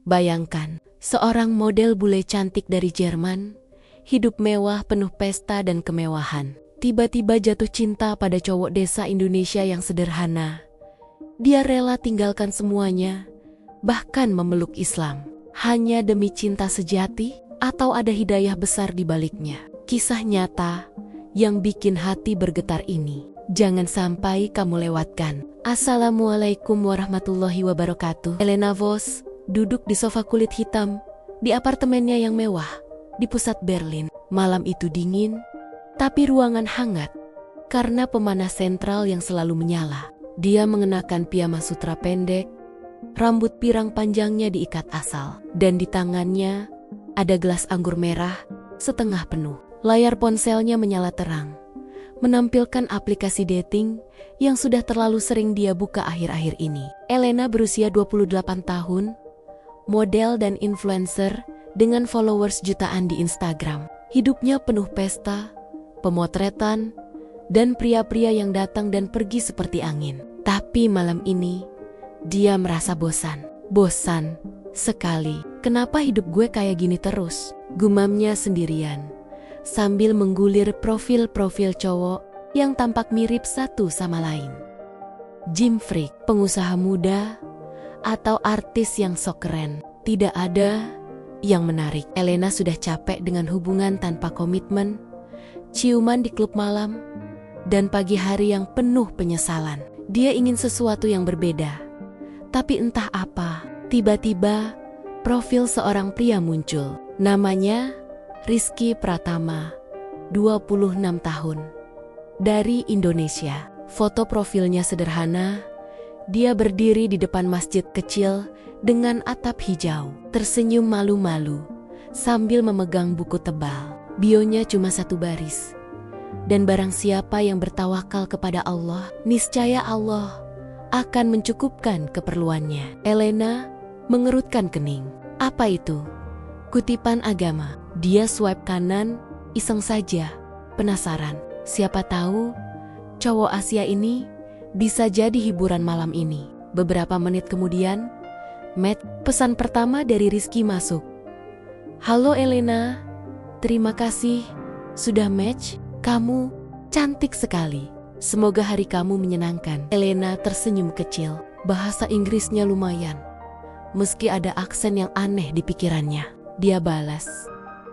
Bayangkan, seorang model bule cantik dari Jerman, hidup mewah penuh pesta dan kemewahan. Tiba-tiba jatuh cinta pada cowok desa Indonesia yang sederhana. Dia rela tinggalkan semuanya, bahkan memeluk Islam. Hanya demi cinta sejati atau ada hidayah besar di baliknya. Kisah nyata yang bikin hati bergetar ini jangan sampai kamu lewatkan. Assalamualaikum warahmatullahi wabarakatuh. Elena Vos duduk di sofa kulit hitam di apartemennya yang mewah di pusat Berlin. Malam itu dingin, tapi ruangan hangat karena pemanas sentral yang selalu menyala. Dia mengenakan piyama sutra pendek, rambut pirang panjangnya diikat asal, dan di tangannya ada gelas anggur merah setengah penuh. Layar ponselnya menyala terang, menampilkan aplikasi dating yang sudah terlalu sering dia buka akhir-akhir ini. Elena berusia 28 tahun, model dan influencer dengan followers jutaan di Instagram. Hidupnya penuh pesta, pemotretan, dan pria-pria yang datang dan pergi seperti angin. Tapi malam ini, dia merasa bosan. Bosan sekali. Kenapa hidup gue kayak gini terus? Gumamnya sendirian, sambil menggulir profil-profil cowok yang tampak mirip satu sama lain. Gym freak, pengusaha muda, atau artis yang sok keren. Tidak ada yang menarik. Elena sudah capek dengan hubungan tanpa komitmen, ciuman di klub malam, dan pagi hari yang penuh penyesalan. Dia ingin sesuatu yang berbeda. Tapi entah apa, tiba-tiba profil seorang pria muncul. Namanya Rizky Pratama, 26 tahun, dari Indonesia. Foto profilnya sederhana. Dia berdiri di depan masjid kecil dengan atap hijau, tersenyum malu-malu sambil memegang buku tebal. Bionya cuma satu baris. Dan barang siapa yang bertawakal kepada Allah, niscaya Allah akan mencukupkan keperluannya. Elena mengerutkan kening. Apa itu? Kutipan agama. Dia swipe kanan, iseng saja, penasaran. Siapa tahu cowok Asia ini bisa jadi hiburan malam ini. Beberapa menit kemudian, pesan pertama dari Rizky masuk. Halo Elena, terima kasih sudah match. Kamu cantik sekali. Semoga hari kamu menyenangkan. Elena tersenyum kecil. Bahasa Inggrisnya lumayan, meski ada aksen yang aneh di pikirannya. Dia balas,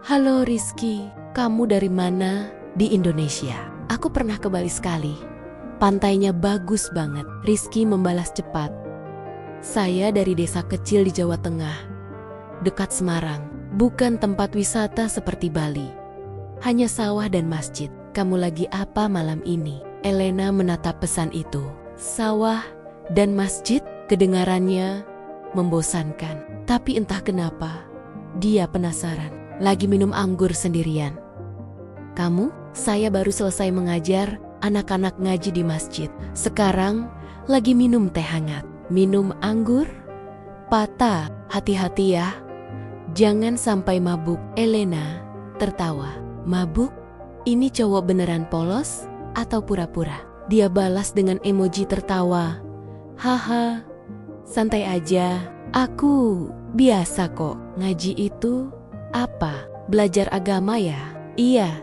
halo Rizky, kamu dari mana? Di Indonesia. Aku pernah ke Bali sekali. Pantainya bagus banget. Rizky membalas cepat. Saya dari desa kecil di Jawa Tengah, dekat Semarang. Bukan tempat wisata seperti Bali, hanya sawah dan masjid. Kamu lagi apa malam ini? Elena menatap pesan itu. Sawah dan masjid, kedengarannya membosankan. Tapi entah kenapa, dia penasaran. Lagi minum anggur sendirian. Kamu? Saya baru selesai mengajar anak-anak ngaji di masjid. Sekarang lagi minum teh hangat. Minum anggur? Patah, hati-hati ya. Jangan sampai mabuk. Elena tertawa. Mabuk? Ini cowok beneran polos atau pura-pura? Dia balas dengan emoji tertawa. Haha, santai aja. Aku biasa kok. Ngaji itu apa? Belajar agama ya? Iya,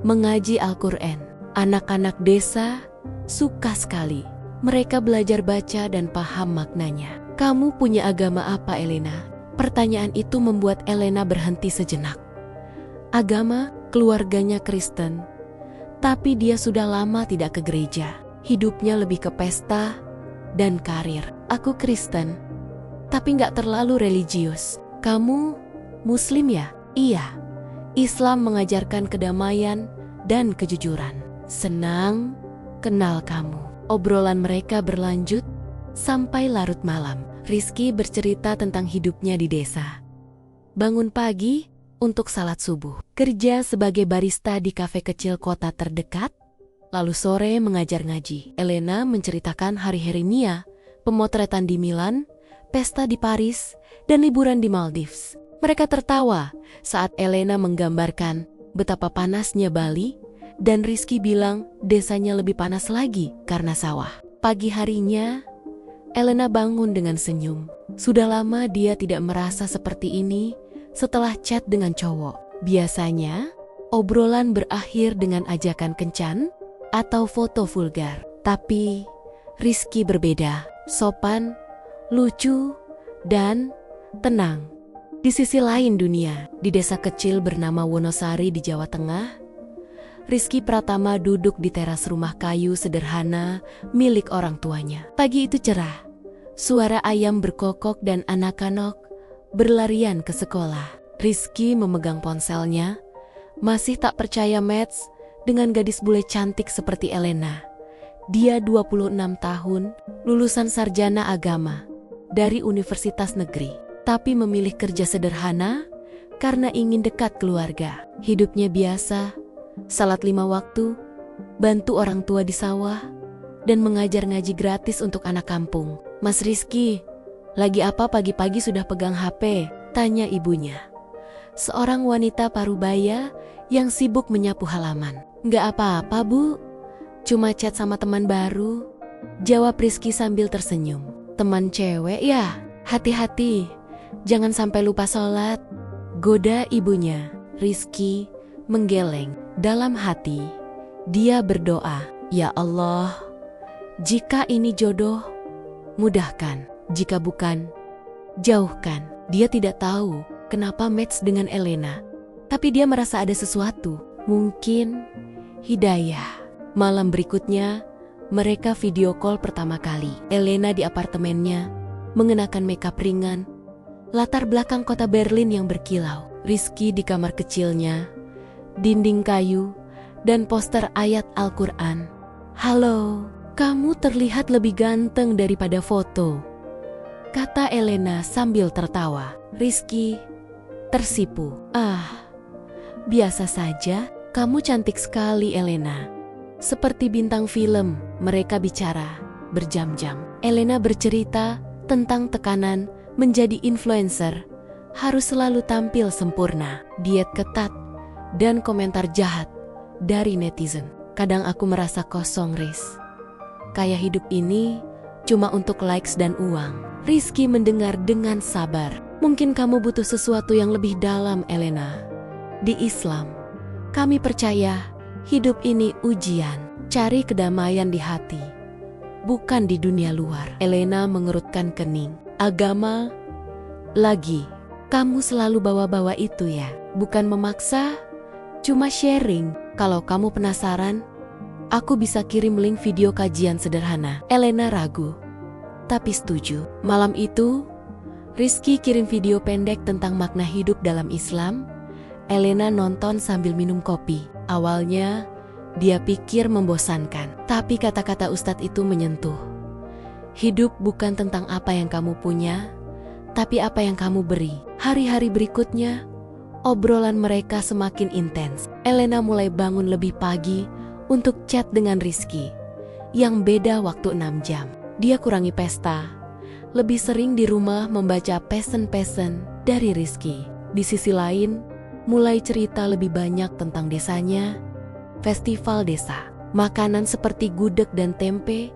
mengaji Al-Quran. Anak-anak desa suka sekali. Mereka belajar baca dan paham maknanya. Kamu punya agama apa, Elena? Pertanyaan itu membuat Elena berhenti sejenak. Agama, keluarganya Kristen, tapi dia sudah lama tidak ke gereja. Hidupnya lebih ke pesta dan karir. Aku Kristen, tapi nggak terlalu religius. Kamu Muslim ya? Iya. Islam mengajarkan kedamaian dan kejujuran. Senang kenal kamu. Obrolan mereka berlanjut sampai larut malam. Rizky bercerita tentang hidupnya di desa. Bangun pagi untuk salat subuh, kerja sebagai barista di kafe kecil kota terdekat, lalu sore mengajar ngaji. Elena menceritakan hari-hari Nia, pemotretan di Milan, pesta di Paris, dan liburan di Maldives. Mereka tertawa saat Elena menggambarkan betapa panasnya Bali, dan Rizky bilang desanya lebih panas lagi karena sawah. Pagi harinya, Elena bangun dengan senyum. Sudah lama dia tidak merasa seperti ini setelah chat dengan cowok. Biasanya, obrolan berakhir dengan ajakan kencan atau foto vulgar. Tapi, Rizky berbeda. Sopan, lucu, dan tenang. Di sisi lain dunia, di desa kecil bernama Wonosari di Jawa Tengah, Rizky Pratama duduk di teras rumah kayu sederhana milik orang tuanya. Pagi itu cerah. Suara ayam berkokok dan anak-anak berlarian ke sekolah. Rizky memegang ponselnya, masih tak percaya match dengan gadis bule cantik seperti Elena. Dia 26 tahun, lulusan sarjana agama dari universitas negeri, tapi memilih kerja sederhana karena ingin dekat keluarga. Hidupnya biasa, salat 5 waktu, bantu orang tua di sawah, dan mengajar ngaji gratis untuk anak kampung. Mas Rizky, lagi apa pagi-pagi sudah pegang HP? Tanya ibunya. Seorang wanita parubaya yang sibuk menyapu halaman. Nggak apa-apa bu, cuma chat sama teman baru. Jawab Rizky sambil tersenyum. Teman cewek ya? Hati-hati, jangan sampai lupa sholat. Goda ibunya. Rizky menggeleng dalam hati. Dia berdoa, ya Allah, jika ini jodoh, mudahkan. Jika bukan, jauhkan. Dia tidak tahu kenapa match dengan Elena, tapi dia merasa ada sesuatu. Mungkin hidayah. Malam berikutnya, mereka video call pertama kali. Elena di apartemennya, mengenakan makeup ringan. Latar belakang kota Berlin yang berkilau. Rizky di kamar kecilnya, dinding kayu, dan poster ayat Al-Quran. Halo, kamu terlihat lebih ganteng daripada foto, kata Elena sambil tertawa. Rizky tersipu. Biasa saja, kamu cantik sekali Elena. Seperti bintang film, mereka bicara berjam-jam. Elena bercerita tentang tekanan menjadi influencer, harus selalu tampil sempurna, diet ketat, dan komentar jahat dari netizen. Kadang aku merasa kosong, Riz. Kayak hidup ini cuma untuk likes dan uang. Rizky mendengar dengan sabar. Mungkin kamu butuh sesuatu yang lebih dalam, Elena. Di Islam, kami percaya hidup ini ujian. Cari kedamaian di hati, bukan di dunia luar. Elena mengerutkan kening. Agama lagi. Kamu selalu bawa-bawa itu ya. Bukan memaksa, cuma sharing. Kalau kamu penasaran, aku bisa kirim link video kajian sederhana. Elena ragu, tapi setuju. Malam itu, Rizky kirim video pendek tentang makna hidup dalam Islam. Elena nonton sambil minum kopi. Awalnya, dia pikir membosankan. Tapi kata-kata Ustadz itu menyentuh. Hidup bukan tentang apa yang kamu punya, tapi apa yang kamu beri. Hari-hari berikutnya, obrolan mereka semakin intens. Elena mulai bangun lebih pagi untuk chat dengan Rizky, yang beda waktu 6 jam. Dia kurangi pesta, lebih sering di rumah membaca pesan-pesan dari Rizky. Di sisi lain, mulai cerita lebih banyak tentang desanya, festival desa, makanan seperti gudeg dan tempe,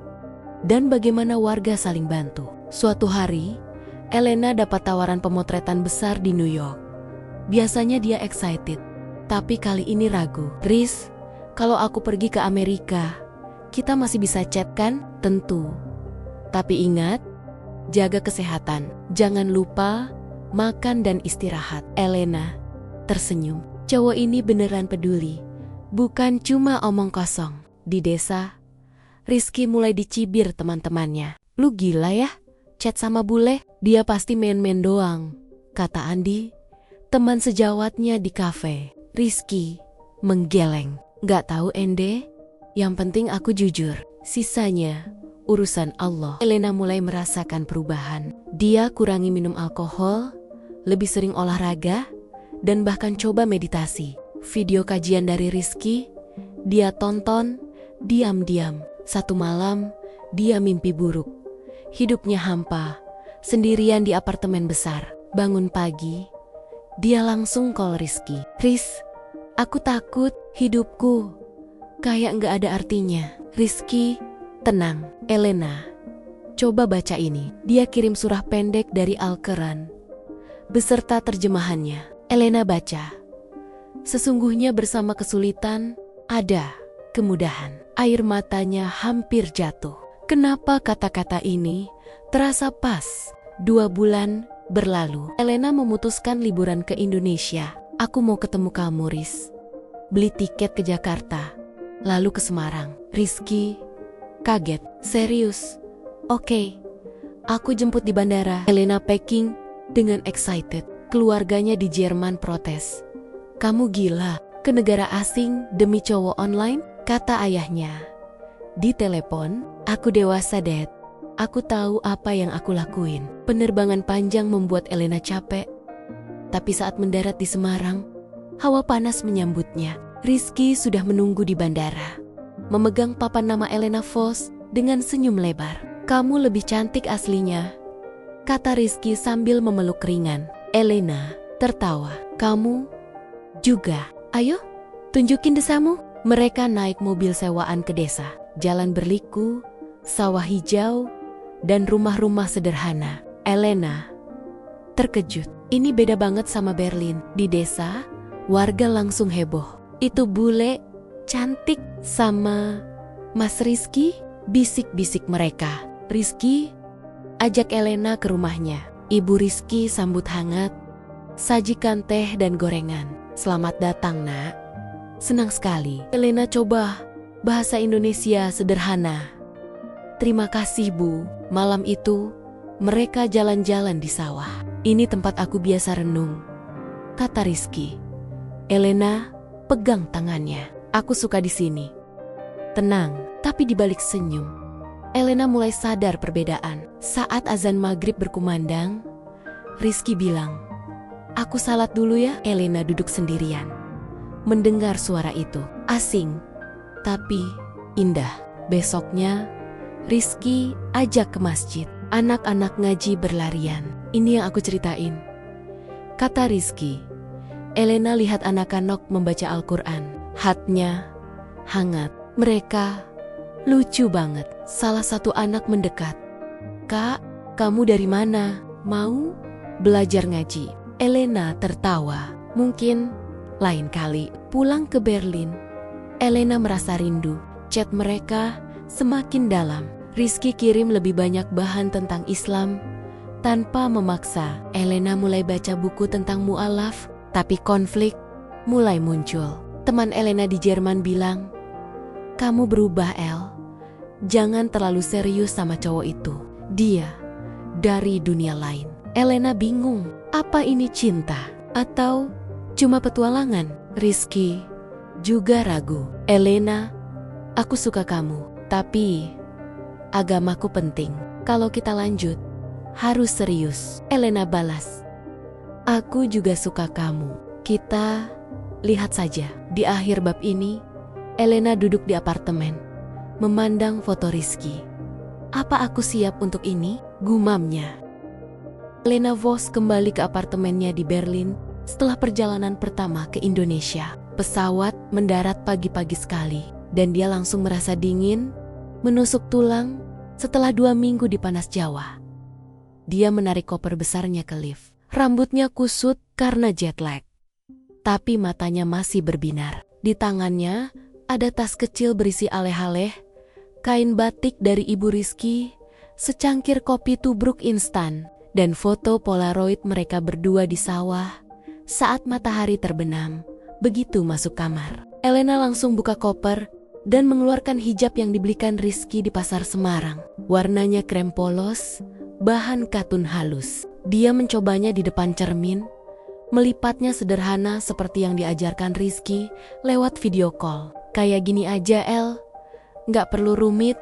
dan bagaimana warga saling bantu. Suatu hari, Elena dapat tawaran pemotretan besar di New York. Biasanya dia excited, tapi kali ini ragu. Riz, kalau aku pergi ke Amerika, kita masih bisa chat kan? Tentu. Tapi ingat, jaga kesehatan. Jangan lupa makan dan istirahat. Elena tersenyum. Cowok ini beneran peduli, bukan cuma omong kosong. Di desa, Rizky mulai dicibir teman-temannya. Lu gila ya? Chat sama bule? Dia pasti main-main doang, kata Andi, teman sejawatnya di kafe. Rizky menggeleng. Gak tahu Ende, yang penting aku jujur. Sisanya urusan Allah. Elena mulai merasakan perubahan. Dia kurangi minum alkohol, lebih sering olahraga, dan bahkan coba meditasi. Video kajian dari Rizky, dia tonton diam-diam. Satu malam, dia mimpi buruk. Hidupnya hampa, sendirian di apartemen besar. Bangun pagi, dia langsung call Rizky. Riz, aku takut hidupku kayak gak ada artinya. Rizky, tenang. Elena, Coba baca ini. Dia kirim surah pendek dari Al-Quran beserta terjemahannya. Elena baca. Sesungguhnya bersama kesulitan ada kemudahan. Air matanya hampir jatuh. Kenapa kata-kata ini terasa pas? 2 bulan berlalu. Elena memutuskan liburan ke Indonesia. Aku mau ketemu kamu, Riz. Beli tiket ke Jakarta, lalu ke Semarang. Rizky kaget. Serius? Oke. Aku jemput di bandara. Elena packing dengan excited. Keluarganya di Jerman protes. Kamu gila, ke negara asing demi cowok online? Kata ayahnya. Di telepon, aku dewasa, Dad. Aku tahu apa yang aku lakuin. Penerbangan panjang membuat Elena capek. Tapi saat mendarat di Semarang, hawa panas menyambutnya. Rizky sudah menunggu di bandara. Memegang papan nama Elena Vos dengan senyum lebar. Kamu lebih cantik aslinya, kata Rizky sambil memeluk ringan. Elena tertawa. Kamu juga. Ayo, tunjukin desamu. Mereka naik mobil sewaan ke desa. Jalan berliku, sawah hijau, dan rumah-rumah sederhana. Elena terkejut. Ini beda banget sama Berlin. Di desa, warga langsung heboh. Itu bule cantik sama Mas Rizky? Bisik-bisik mereka. Rizky ajak Elena ke rumahnya. Ibu Rizky sambut hangat, sajikan teh dan gorengan. Selamat datang, Nak. Senang sekali. Elena coba bahasa Indonesia sederhana. Terima kasih, Bu. Malam itu, mereka jalan-jalan di sawah. Ini tempat aku biasa renung, kata Rizky. Elena pegang tangannya. Aku suka di sini. Tenang, tapi di balik senyum, Elena mulai sadar perbedaan. Saat azan maghrib berkumandang, Rizky bilang, aku salat dulu ya. Elena duduk sendirian, mendengar suara itu. Asing, tapi indah. Besoknya, Rizky ajak ke masjid. Anak-anak ngaji berlarian. Ini yang aku ceritain, kata Rizky. Elena lihat anak-anak membaca Al-Quran. Hatnya hangat. Mereka lucu banget. Salah satu anak mendekat. Kak, kamu dari mana? Mau belajar ngaji? Elena tertawa. Mungkin lain kali. Pulang ke Berlin, Elena merasa rindu. Chat mereka semakin dalam. Rizky kirim lebih banyak bahan tentang Islam tanpa memaksa. Elena mulai baca buku tentang mu'alaf, tapi konflik mulai muncul. Teman Elena di Jerman bilang, kamu berubah, El. Jangan terlalu serius sama cowok itu. Dia dari dunia lain. Elena bingung, apa ini cinta atau cuma petualangan? Rizky juga ragu. Elena, aku suka kamu, tapi agamaku penting. Kalau kita lanjut, harus serius. Elena balas, aku juga suka kamu. Kita lihat saja. Di akhir bab ini, Elena duduk di apartemen, memandang foto Rizky. Apa aku siap untuk ini? Gumamnya. Elena Vos kembali ke apartemennya di Berlin setelah perjalanan pertama ke Indonesia. Pesawat mendarat pagi-pagi sekali, dan dia langsung merasa dingin, menusuk tulang setelah 2 minggu di panas Jawa. Dia menarik koper besarnya ke lift. Rambutnya kusut karena jet lag, tapi matanya masih berbinar. Di tangannya ada tas kecil berisi aleh-aleh, kain batik dari Ibu Rizky, secangkir kopi tubruk instan, dan foto polaroid mereka berdua di sawah saat matahari terbenam. Begitu masuk kamar, Elena langsung buka koper dan mengeluarkan hijab yang dibelikan Rizky di pasar Semarang. Warnanya krem polos, bahan katun halus. Dia mencobanya di depan cermin, melipatnya sederhana seperti yang diajarkan Rizky lewat video call. Kayak gini aja, El. Nggak perlu rumit,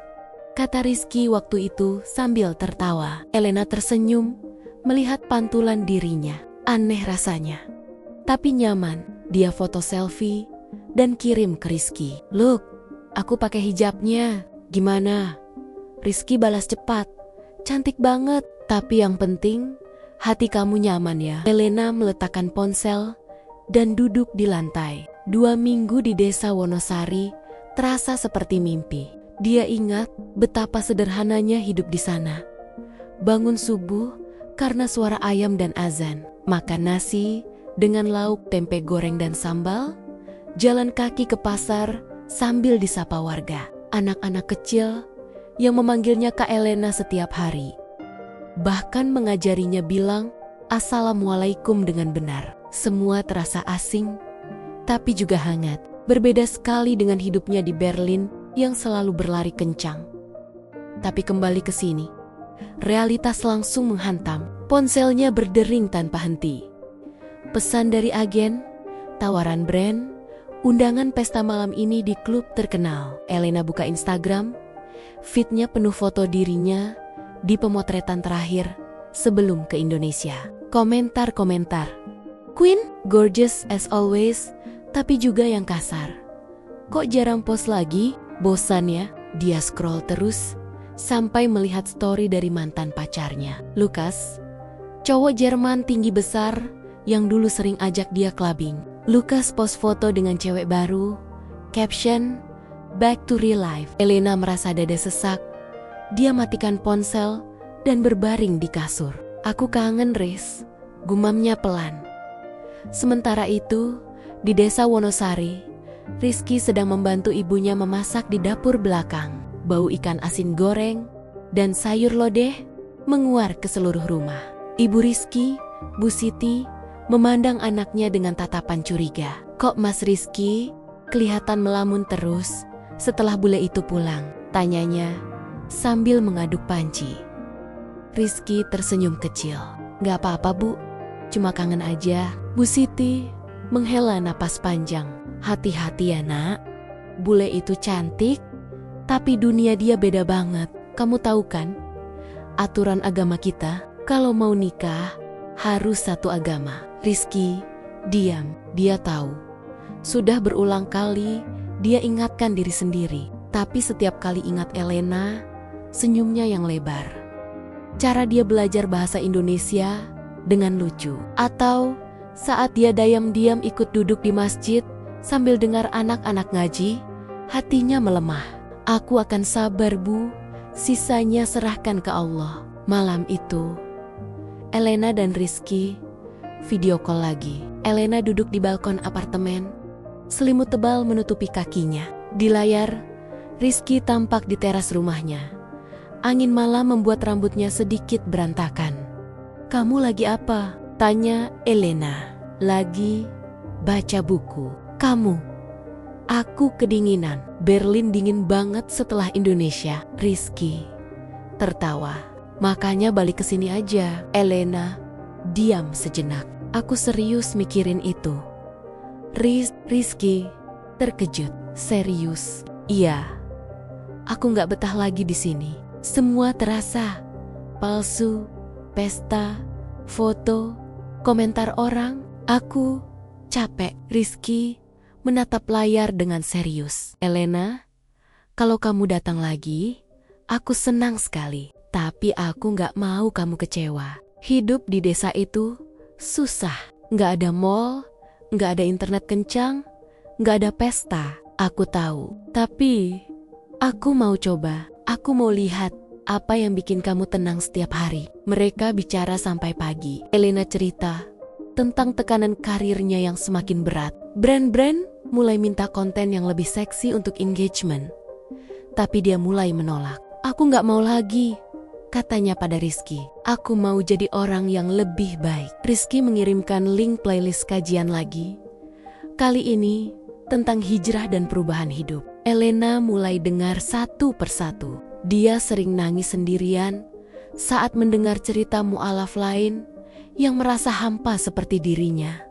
kata Rizky waktu itu sambil tertawa. Elena tersenyum melihat pantulan dirinya. Aneh rasanya, tapi nyaman. Dia foto selfie dan kirim ke Rizky. Look, aku pakai hijabnya. Gimana? Rizky balas cepat. Cantik banget, tapi yang penting hati kamu nyaman ya. Elena meletakkan ponsel dan duduk di lantai. 2 minggu di desa Wonosari terasa seperti mimpi. Dia ingat betapa sederhananya hidup di sana. Bangun subuh karena suara ayam dan azan, makan nasi dengan lauk tempe goreng dan sambal, jalan kaki ke pasar sambil disapa warga, anak-anak kecil yang memanggilnya Kak Elena setiap hari. Bahkan mengajarinya bilang Assalamualaikum dengan benar. Semua terasa asing, tapi juga hangat. Berbeda sekali dengan hidupnya di Berlin yang selalu berlari kencang. Tapi kembali ke sini, realitas langsung menghantam. Ponselnya berdering tanpa henti. Pesan dari agen, tawaran brand, undangan pesta malam ini di klub terkenal. Elena buka Instagram, feed-nya penuh foto dirinya di pemotretan terakhir sebelum ke Indonesia. Komentar-komentar. Queen, gorgeous as always, tapi juga yang kasar. Kok jarang post lagi? Bosan ya? Dia scroll terus sampai melihat story dari mantan pacarnya, Lukas. Cowok Jerman tinggi besar yang dulu sering ajak dia clubbing. Lukas post foto dengan cewek baru, caption, back to real life. Elena merasa dada sesak. Dia matikan ponsel dan berbaring di kasur. Aku kangen, Riz, gumamnya pelan. Sementara itu, di desa Wonosari, Rizky sedang membantu ibunya memasak di dapur belakang. Bau ikan asin goreng dan sayur lodeh menguar ke seluruh rumah. Ibu Rizky, Bu Siti, memandang anaknya dengan tatapan curiga. Kok Mas Rizky kelihatan melamun terus setelah bule itu pulang? Tanyanya sambil mengaduk panci. Rizky tersenyum kecil. Gak apa-apa Bu, cuma kangen aja. Bu Siti menghela napas panjang. Hati-hati ya nak, bule itu cantik, tapi dunia dia beda banget. Kamu tahu kan, aturan agama kita, kalau mau nikah harus satu agama. Rizky diam, dia tahu. Sudah berulang kali dia ingatkan diri sendiri, tapi setiap kali ingat Elena, senyumnya yang lebar. Cara dia belajar bahasa Indonesia dengan lucu. Atau saat dia diam-diam ikut duduk di masjid sambil dengar anak-anak ngaji, hatinya melemah. Aku akan sabar Bu, sisanya serahkan ke Allah. Malam itu, Elena dan Rizky video call lagi. Elena duduk di balkon apartemen, selimut tebal menutupi kakinya. Di layar, Rizky tampak di teras rumahnya. Angin malam membuat rambutnya sedikit berantakan. Kamu lagi apa? Tanya Elena. Lagi baca buku. Kamu? Aku kedinginan. Berlin dingin banget setelah Indonesia. Rizky tertawa. Makanya balik ke sini aja. Elena diam sejenak. Aku serius mikirin itu. Rizky terkejut. Serius? Iya. Aku gak betah lagi di sini. Semua terasa palsu. Pesta, foto, komentar orang. Aku capek. Rizky menatap layar dengan serius. Elena, kalau kamu datang lagi, aku senang sekali. Tapi aku gak mau kamu kecewa. Hidup di desa itu susah. Gak ada mall, gak ada internet kencang, gak ada pesta. Aku tahu. Tapi aku mau coba. Aku mau lihat apa yang bikin kamu tenang setiap hari. Mereka bicara sampai pagi. Elena cerita tentang tekanan karirnya yang semakin berat. Brand-brand mulai minta konten yang lebih seksi untuk engagement. Tapi dia mulai menolak. Aku gak mau lagi, katanya pada Rizky. Aku mau jadi orang yang lebih baik. Rizky mengirimkan link playlist kajian lagi. Kali ini tentang hijrah dan perubahan hidup. Elena mulai dengar satu persatu. Dia sering nangis sendirian saat mendengar cerita mu'alaf lain yang merasa hampa seperti dirinya.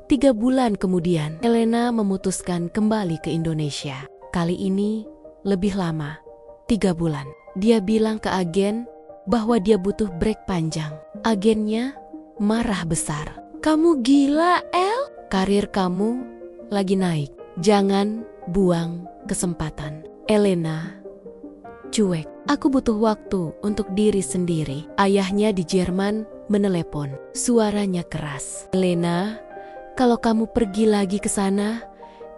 3 bulan kemudian, Elena memutuskan kembali ke Indonesia. Kali ini lebih lama, 3 bulan. Dia bilang ke agen bahwa dia butuh break panjang. Agennya marah besar. Kamu gila, El? Karir kamu lagi naik. Jangan buang kesempatan. Elena cuek. Aku butuh waktu untuk diri sendiri. Ayahnya di Jerman menelepon. Suaranya keras. Elena, kalau kamu pergi lagi ke sana,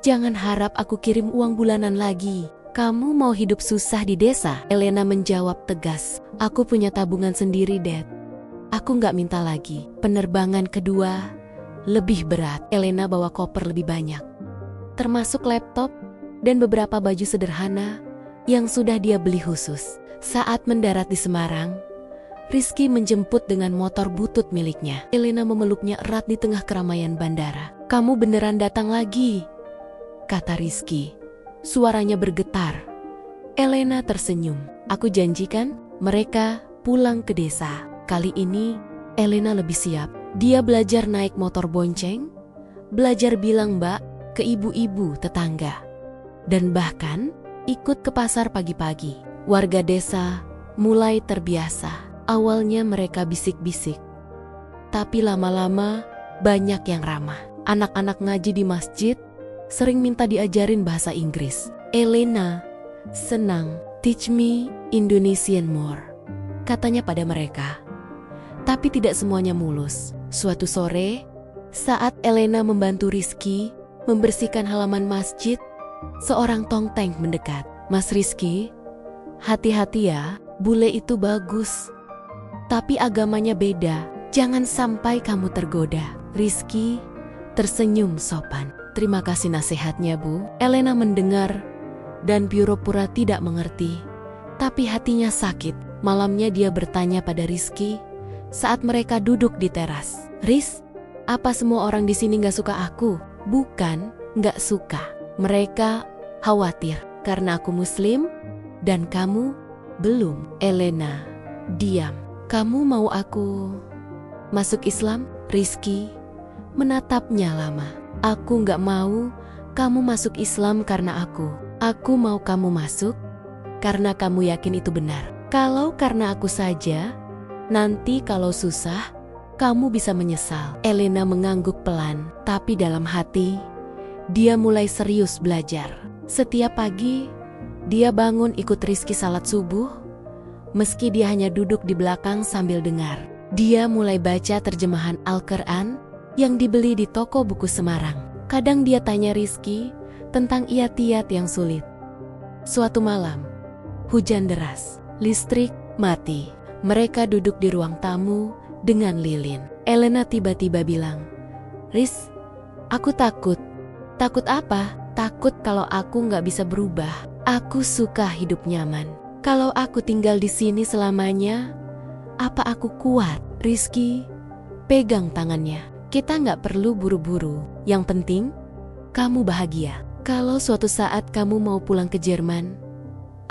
jangan harap aku kirim uang bulanan lagi. Kamu mau hidup susah di desa? Elena menjawab tegas. Aku punya tabungan sendiri, Dad. Aku nggak minta lagi. Penerbangan kedua lebih berat. Elena bawa koper lebih banyak, termasuk laptop dan beberapa baju sederhana yang sudah dia beli khusus. Saat mendarat di Semarang, Rizky menjemput dengan motor butut miliknya. Elena memeluknya erat di tengah keramaian bandara. Kamu beneran datang lagi? Kata Rizky. Suaranya bergetar. Elena tersenyum. Aku janjikan mereka pulang ke desa. Kali ini Elena lebih siap. Dia belajar naik motor bonceng, belajar bilang mbak ke ibu-ibu tetangga, dan bahkan ikut ke pasar pagi-pagi. Warga desa mulai terbiasa. Awalnya mereka bisik-bisik, tapi lama-lama banyak yang ramah. Anak-anak ngaji di masjid sering minta diajarin bahasa Inggris. Elena senang. Teach me Indonesian more, katanya pada mereka. Tapi tidak semuanya mulus. Suatu sore, saat Elena membantu Rizky membersihkan halaman masjid, seorang tongteng mendekat. Mas Rizky, hati-hati ya, bule itu bagus, tapi agamanya beda. Jangan sampai kamu tergoda. Rizky tersenyum sopan. Terima kasih nasihatnya, Bu. Elena mendengar dan pura-pura tidak mengerti, tapi hatinya sakit. Malamnya dia bertanya pada Rizky saat mereka duduk di teras. Riz, apa semua orang di sini gak suka aku? Bukan gak suka. Mereka khawatir karena aku Muslim dan kamu belum. Elena diam. Kamu mau aku masuk Islam? Rizky menatapnya lama. Aku gak mau kamu masuk Islam karena aku. Aku mau kamu masuk karena kamu yakin itu benar. Kalau karena aku saja, nanti kalau susah, kamu bisa menyesal. Elena mengangguk pelan, tapi dalam hati, dia mulai serius belajar. Setiap pagi, dia bangun ikut Rizky salat subuh, meski dia hanya duduk di belakang sambil dengar. Dia mulai baca terjemahan Al-Quran yang dibeli di toko buku Semarang. Kadang dia tanya Rizky tentang iyat-iyat yang sulit. Suatu malam, hujan deras, listrik mati. Mereka duduk di ruang tamu dengan lilin. Elena tiba-tiba bilang, Riz, aku takut. Takut apa? Takut kalau aku nggak bisa berubah. Aku suka hidup nyaman. Kalau aku tinggal di sini selamanya, apa aku kuat? Rizky pegang tangannya. Kita nggak perlu buru-buru. Yang penting, kamu bahagia. Kalau suatu saat kamu mau pulang ke Jerman,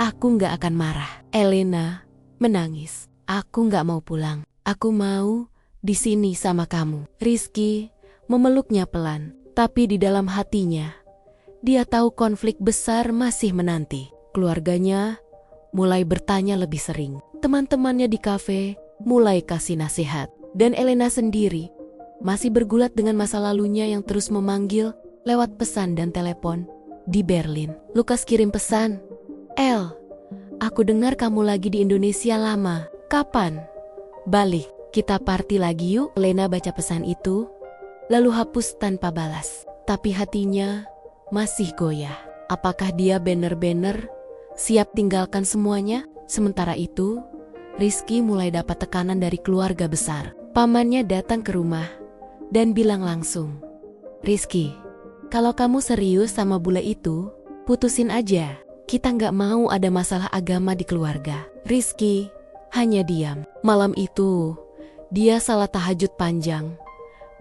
aku nggak akan marah. Elena menangis. Aku nggak mau pulang. Aku mau di sini sama kamu. Rizky memeluknya pelan, tapi di dalam hatinya, dia tahu konflik besar masih menanti. Keluarganya mulai bertanya lebih sering. Teman-temannya di kafe mulai kasih nasihat. Dan Elena sendiri masih bergulat dengan masa lalunya yang terus memanggil lewat pesan dan telepon di Berlin. Lukas kirim pesan, El, aku dengar kamu lagi di Indonesia lama. Kapan? Balik, kita party lagi yuk. Elena baca pesan itu, lalu hapus tanpa balas. Tapi hatinya masih goyah. Apakah dia bener-bener siap tinggalkan semuanya? Sementara itu, Rizky mulai dapat tekanan dari keluarga besar. Pamannya datang ke rumah dan bilang langsung, Rizky, kalau kamu serius sama bule itu, putusin aja. Kita nggak mau ada masalah agama di keluarga. Rizky hanya diam. Malam itu, dia salat tahajud panjang,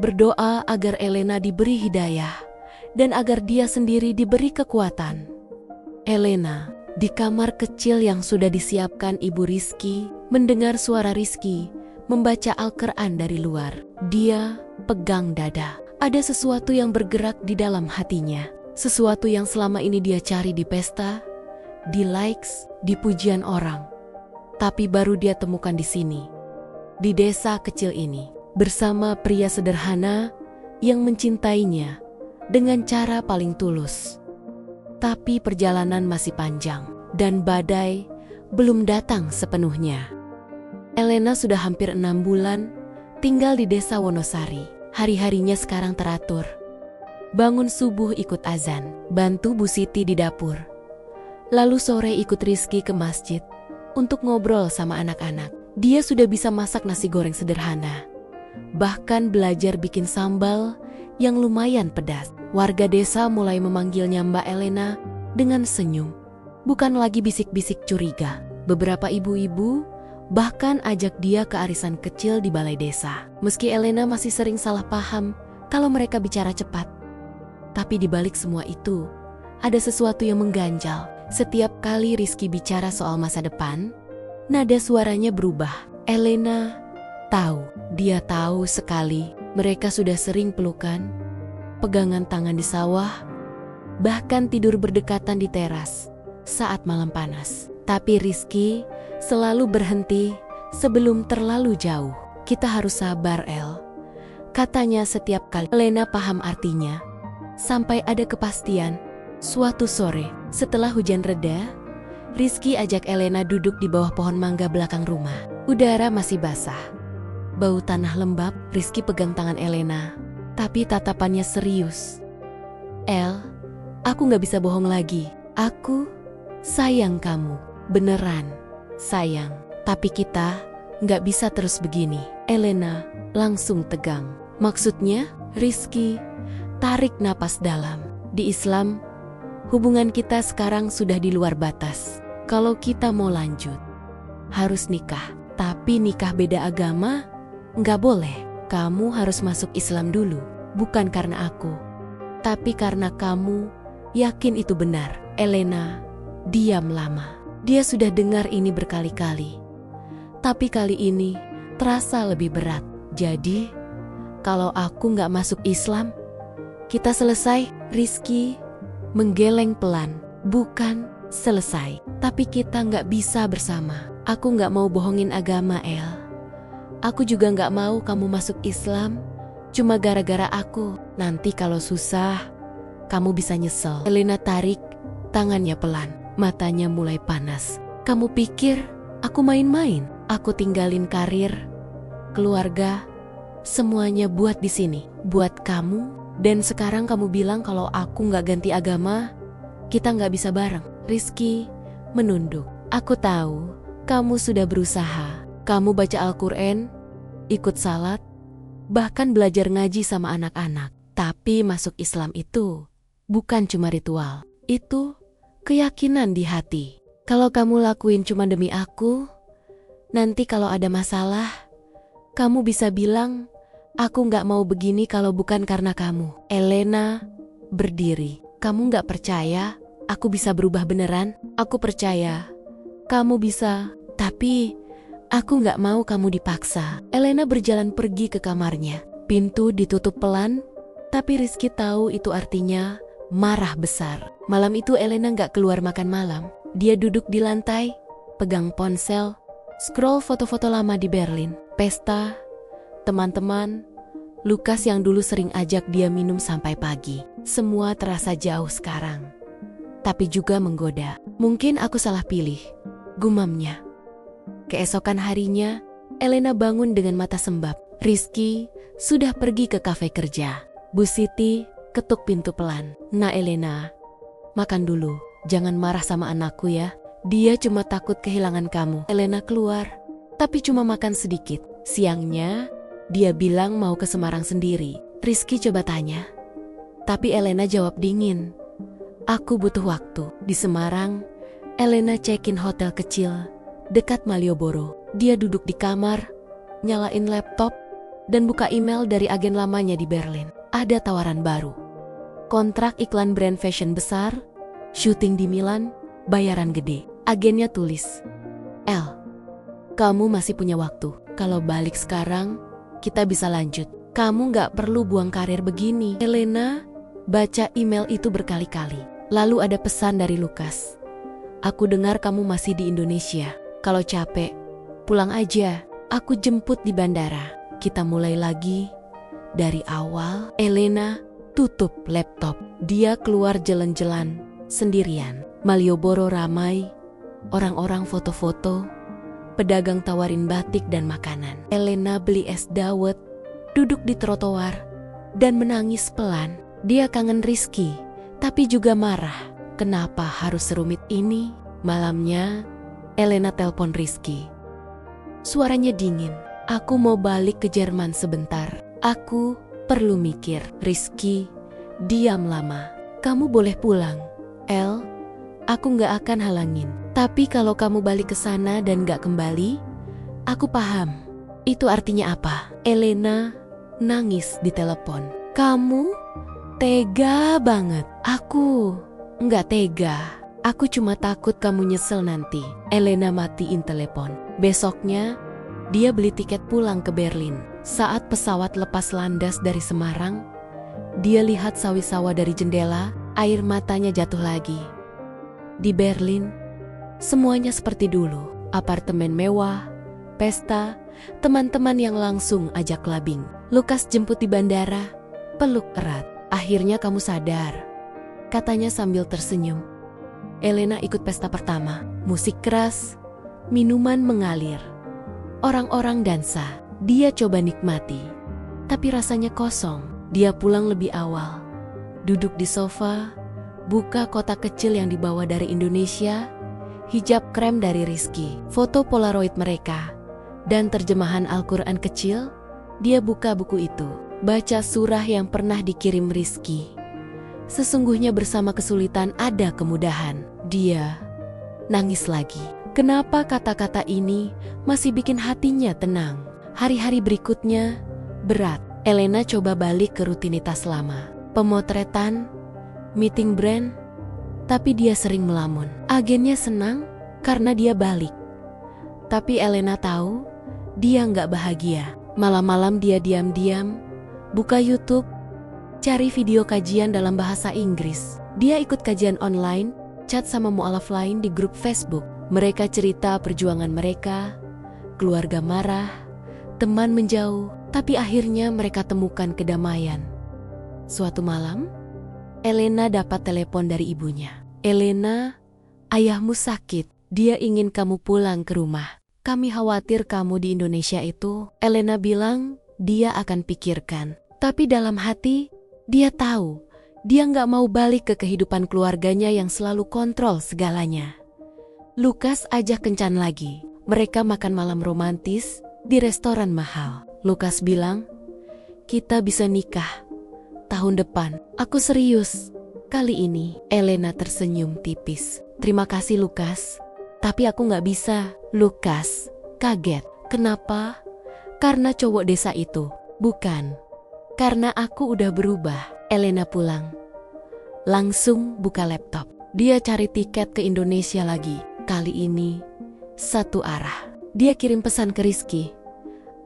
berdoa agar Elena diberi hidayah dan agar dia sendiri diberi kekuatan. Elena di kamar kecil yang sudah disiapkan ibu Rizky mendengar suara Rizky membaca Al-Quran dari luar. Dia pegang dada. Ada sesuatu yang bergerak di dalam hatinya. Sesuatu yang selama ini dia cari di pesta, di likes, di pujian orang. Tapi baru dia temukan di sini, di desa kecil ini, bersama pria sederhana yang mencintainya dengan cara paling tulus. Tapi perjalanan masih panjang dan badai belum datang sepenuhnya. Elena sudah hampir 6 bulan tinggal di desa Wonosari. Hari-harinya sekarang teratur. Bangun subuh ikut azan, bantu Bu Siti di dapur. Lalu sore ikut Rizky ke masjid untuk ngobrol sama anak-anak. Dia sudah bisa masak nasi goreng sederhana. Bahkan belajar bikin sambal yang lumayan pedas. Warga desa mulai memanggilnya Mbak Elena dengan senyum. Bukan lagi bisik-bisik curiga. Beberapa ibu-ibu bahkan ajak dia ke arisan kecil di balai desa. Meski Elena masih sering salah paham kalau mereka bicara cepat. Tapi di balik semua itu, ada sesuatu yang mengganjal. Setiap kali Rizky bicara soal masa depan, nada suaranya berubah. Elena tahu, dia tahu sekali mereka sudah sering pelukan, pegangan tangan di sawah, bahkan tidur berdekatan di teras saat malam panas. Tapi Rizky selalu berhenti sebelum terlalu jauh. Kita harus sabar, El, katanya setiap kali. Elena paham artinya. Sampai ada kepastian. Suatu sore, setelah hujan reda, Rizky ajak Elena duduk di bawah pohon mangga belakang rumah. Udara masih basah. Bau tanah lembab. Rizky pegang tangan Elena, tapi tatapannya serius. El, aku gak bisa bohong lagi. Aku sayang kamu. Beneran, sayang. Tapi kita gak bisa terus begini. Elena langsung tegang. Maksudnya? Rizky tarik napas dalam. Di Islam, hubungan kita sekarang sudah di luar batas. Kalau kita mau lanjut, harus nikah. Tapi nikah beda agama, nggak boleh. Kamu harus masuk Islam dulu. Bukan karena aku, tapi karena kamu yakin itu benar. Elena diam lama. Dia sudah dengar ini berkali-kali. Tapi kali ini terasa lebih berat. Jadi, kalau aku nggak masuk Islam, kita selesai. Rizky menggeleng pelan. Bukan selesai, tapi kita nggak bisa bersama. Aku nggak mau bohongin agama, El. Aku juga nggak mau kamu masuk Islam cuma gara-gara aku. Nanti kalau susah, kamu bisa nyesel. Elena tarik tangannya pelan. Matanya mulai panas. Kamu pikir aku main-main? Aku tinggalin karir, keluarga, semuanya buat di sini, buat kamu. Dan sekarang kamu bilang kalau aku nggak ganti agama, kita nggak bisa bareng. Rizky menunduk. Aku tahu kamu sudah berusaha. Kamu baca Al-Quran, ikut salat, bahkan belajar ngaji sama anak-anak. Tapi masuk Islam itu bukan cuma ritual. Itu keyakinan di hati. Kalau kamu lakuin cuma demi aku, nanti kalau ada masalah, kamu bisa bilang, aku gak mau begini kalau bukan karena kamu. Elena berdiri. Kamu gak percaya aku bisa berubah beneran? Aku percaya kamu bisa, tapi aku gak mau kamu dipaksa. Elena berjalan pergi ke kamarnya. Pintu ditutup pelan, tapi Rizky tahu itu artinya marah besar. Malam itu Elena gak keluar makan malam. Dia duduk di lantai, pegang ponsel, scroll foto-foto lama di Berlin. Pesta, teman-teman, Lukas yang dulu sering ajak dia minum sampai pagi. Semua terasa jauh sekarang, tapi juga menggoda. Mungkin aku salah pilih, gumamnya. Keesokan harinya, Elena bangun dengan mata sembab. Rizky sudah pergi ke kafe kerja. Bu Siti ketuk pintu pelan. Nah Elena, makan dulu. Jangan marah sama anakku ya. Dia cuma takut kehilangan kamu. Elena keluar, tapi cuma makan sedikit. Siangnya, dia bilang mau ke Semarang sendiri. Rizky coba tanya, tapi Elena jawab dingin. Aku butuh waktu. Di Semarang, Elena check-in hotel kecil dekat Malioboro. Dia duduk di kamar, nyalain laptop, dan buka email dari agen lamanya di Berlin. Ada tawaran baru. Kontrak iklan brand fashion besar, syuting di Milan, bayaran gede. Agennya tulis, El, kamu masih punya waktu. Kalau balik sekarang, kita bisa lanjut. Kamu gak perlu buang karir begini. Elena baca email itu berkali-kali. Lalu ada pesan dari Lukas. Aku dengar kamu masih di Indonesia. Kalau capek, pulang aja. Aku jemput di bandara. Kita mulai lagi dari awal. Elena tutup laptop. Dia keluar jalan-jalan sendirian. Malioboro ramai, orang-orang foto-foto, pedagang tawarin batik dan makanan. Elena beli es dawet, duduk di trotoar, dan menangis pelan. Dia kangen Rizky, tapi juga marah. Kenapa harus serumit ini? Malamnya, Elena telepon Rizky. Suaranya dingin. Aku mau balik ke Jerman sebentar. Aku perlu mikir. Rizky diam lama. Kamu boleh pulang, El. Aku gak akan halangin. Tapi kalau kamu balik ke sana dan gak kembali, aku paham. Itu artinya apa? Elena nangis di telepon. Kamu tega banget. Aku nggak tega. Aku cuma takut kamu nyesel nanti. Elena matiin telepon. Besoknya, dia beli tiket pulang ke Berlin. Saat pesawat lepas landas dari Semarang, dia lihat sawi-sawa dari jendela, air matanya jatuh lagi. Di Berlin, semuanya seperti dulu. Apartemen mewah, pesta, teman-teman yang langsung ajak clubbing. Lukas jemput di bandara, peluk erat. Akhirnya kamu sadar, katanya sambil tersenyum. Elena ikut pesta pertama. Musik keras, minuman mengalir. Orang-orang dansa. Dia coba nikmati, tapi rasanya kosong. Dia pulang lebih awal. Duduk di sofa, buka kotak kecil yang dibawa dari Indonesia, hijab krem dari Rizky, foto polaroid mereka, dan terjemahan Al-Quran kecil. Dia buka buku itu, baca surah yang pernah dikirim Rizky. Sesungguhnya bersama kesulitan ada kemudahan. Dia nangis lagi. Kenapa kata-kata ini masih bikin hatinya tenang? Hari-hari berikutnya berat. Elena coba balik ke rutinitas lama. Pemotretan, meeting brand, tapi dia sering melamun. Agennya senang karena dia balik. Tapi Elena tahu dia nggak bahagia. Malam-malam dia diam-diam, buka YouTube, cari video kajian dalam bahasa Inggris. Dia ikut kajian online, chat sama mualaf lain di grup Facebook. Mereka cerita perjuangan mereka, keluarga marah, teman menjauh, tapi akhirnya mereka temukan kedamaian. Suatu malam, Elena dapat telepon dari ibunya. Elena, ayahmu sakit. Dia ingin kamu pulang ke rumah. Kami khawatir kamu di Indonesia itu. Elena bilang dia akan pikirkan. Tapi dalam hati, dia tahu dia nggak mau balik ke kehidupan keluarganya yang selalu kontrol segalanya. Lukas ajak kencan lagi. Mereka makan malam romantis di restoran mahal. Lukas bilang, kita bisa nikah tahun depan. Aku serius. Kali ini, Elena tersenyum tipis. Terima kasih Lukas, tapi aku nggak bisa. Lukas kaget. Kenapa? Karena cowok desa itu. Bukan. Karena aku udah berubah. Elena pulang. Langsung buka laptop. Dia cari tiket ke Indonesia lagi. Kali ini, satu arah. Dia kirim pesan ke Rizky.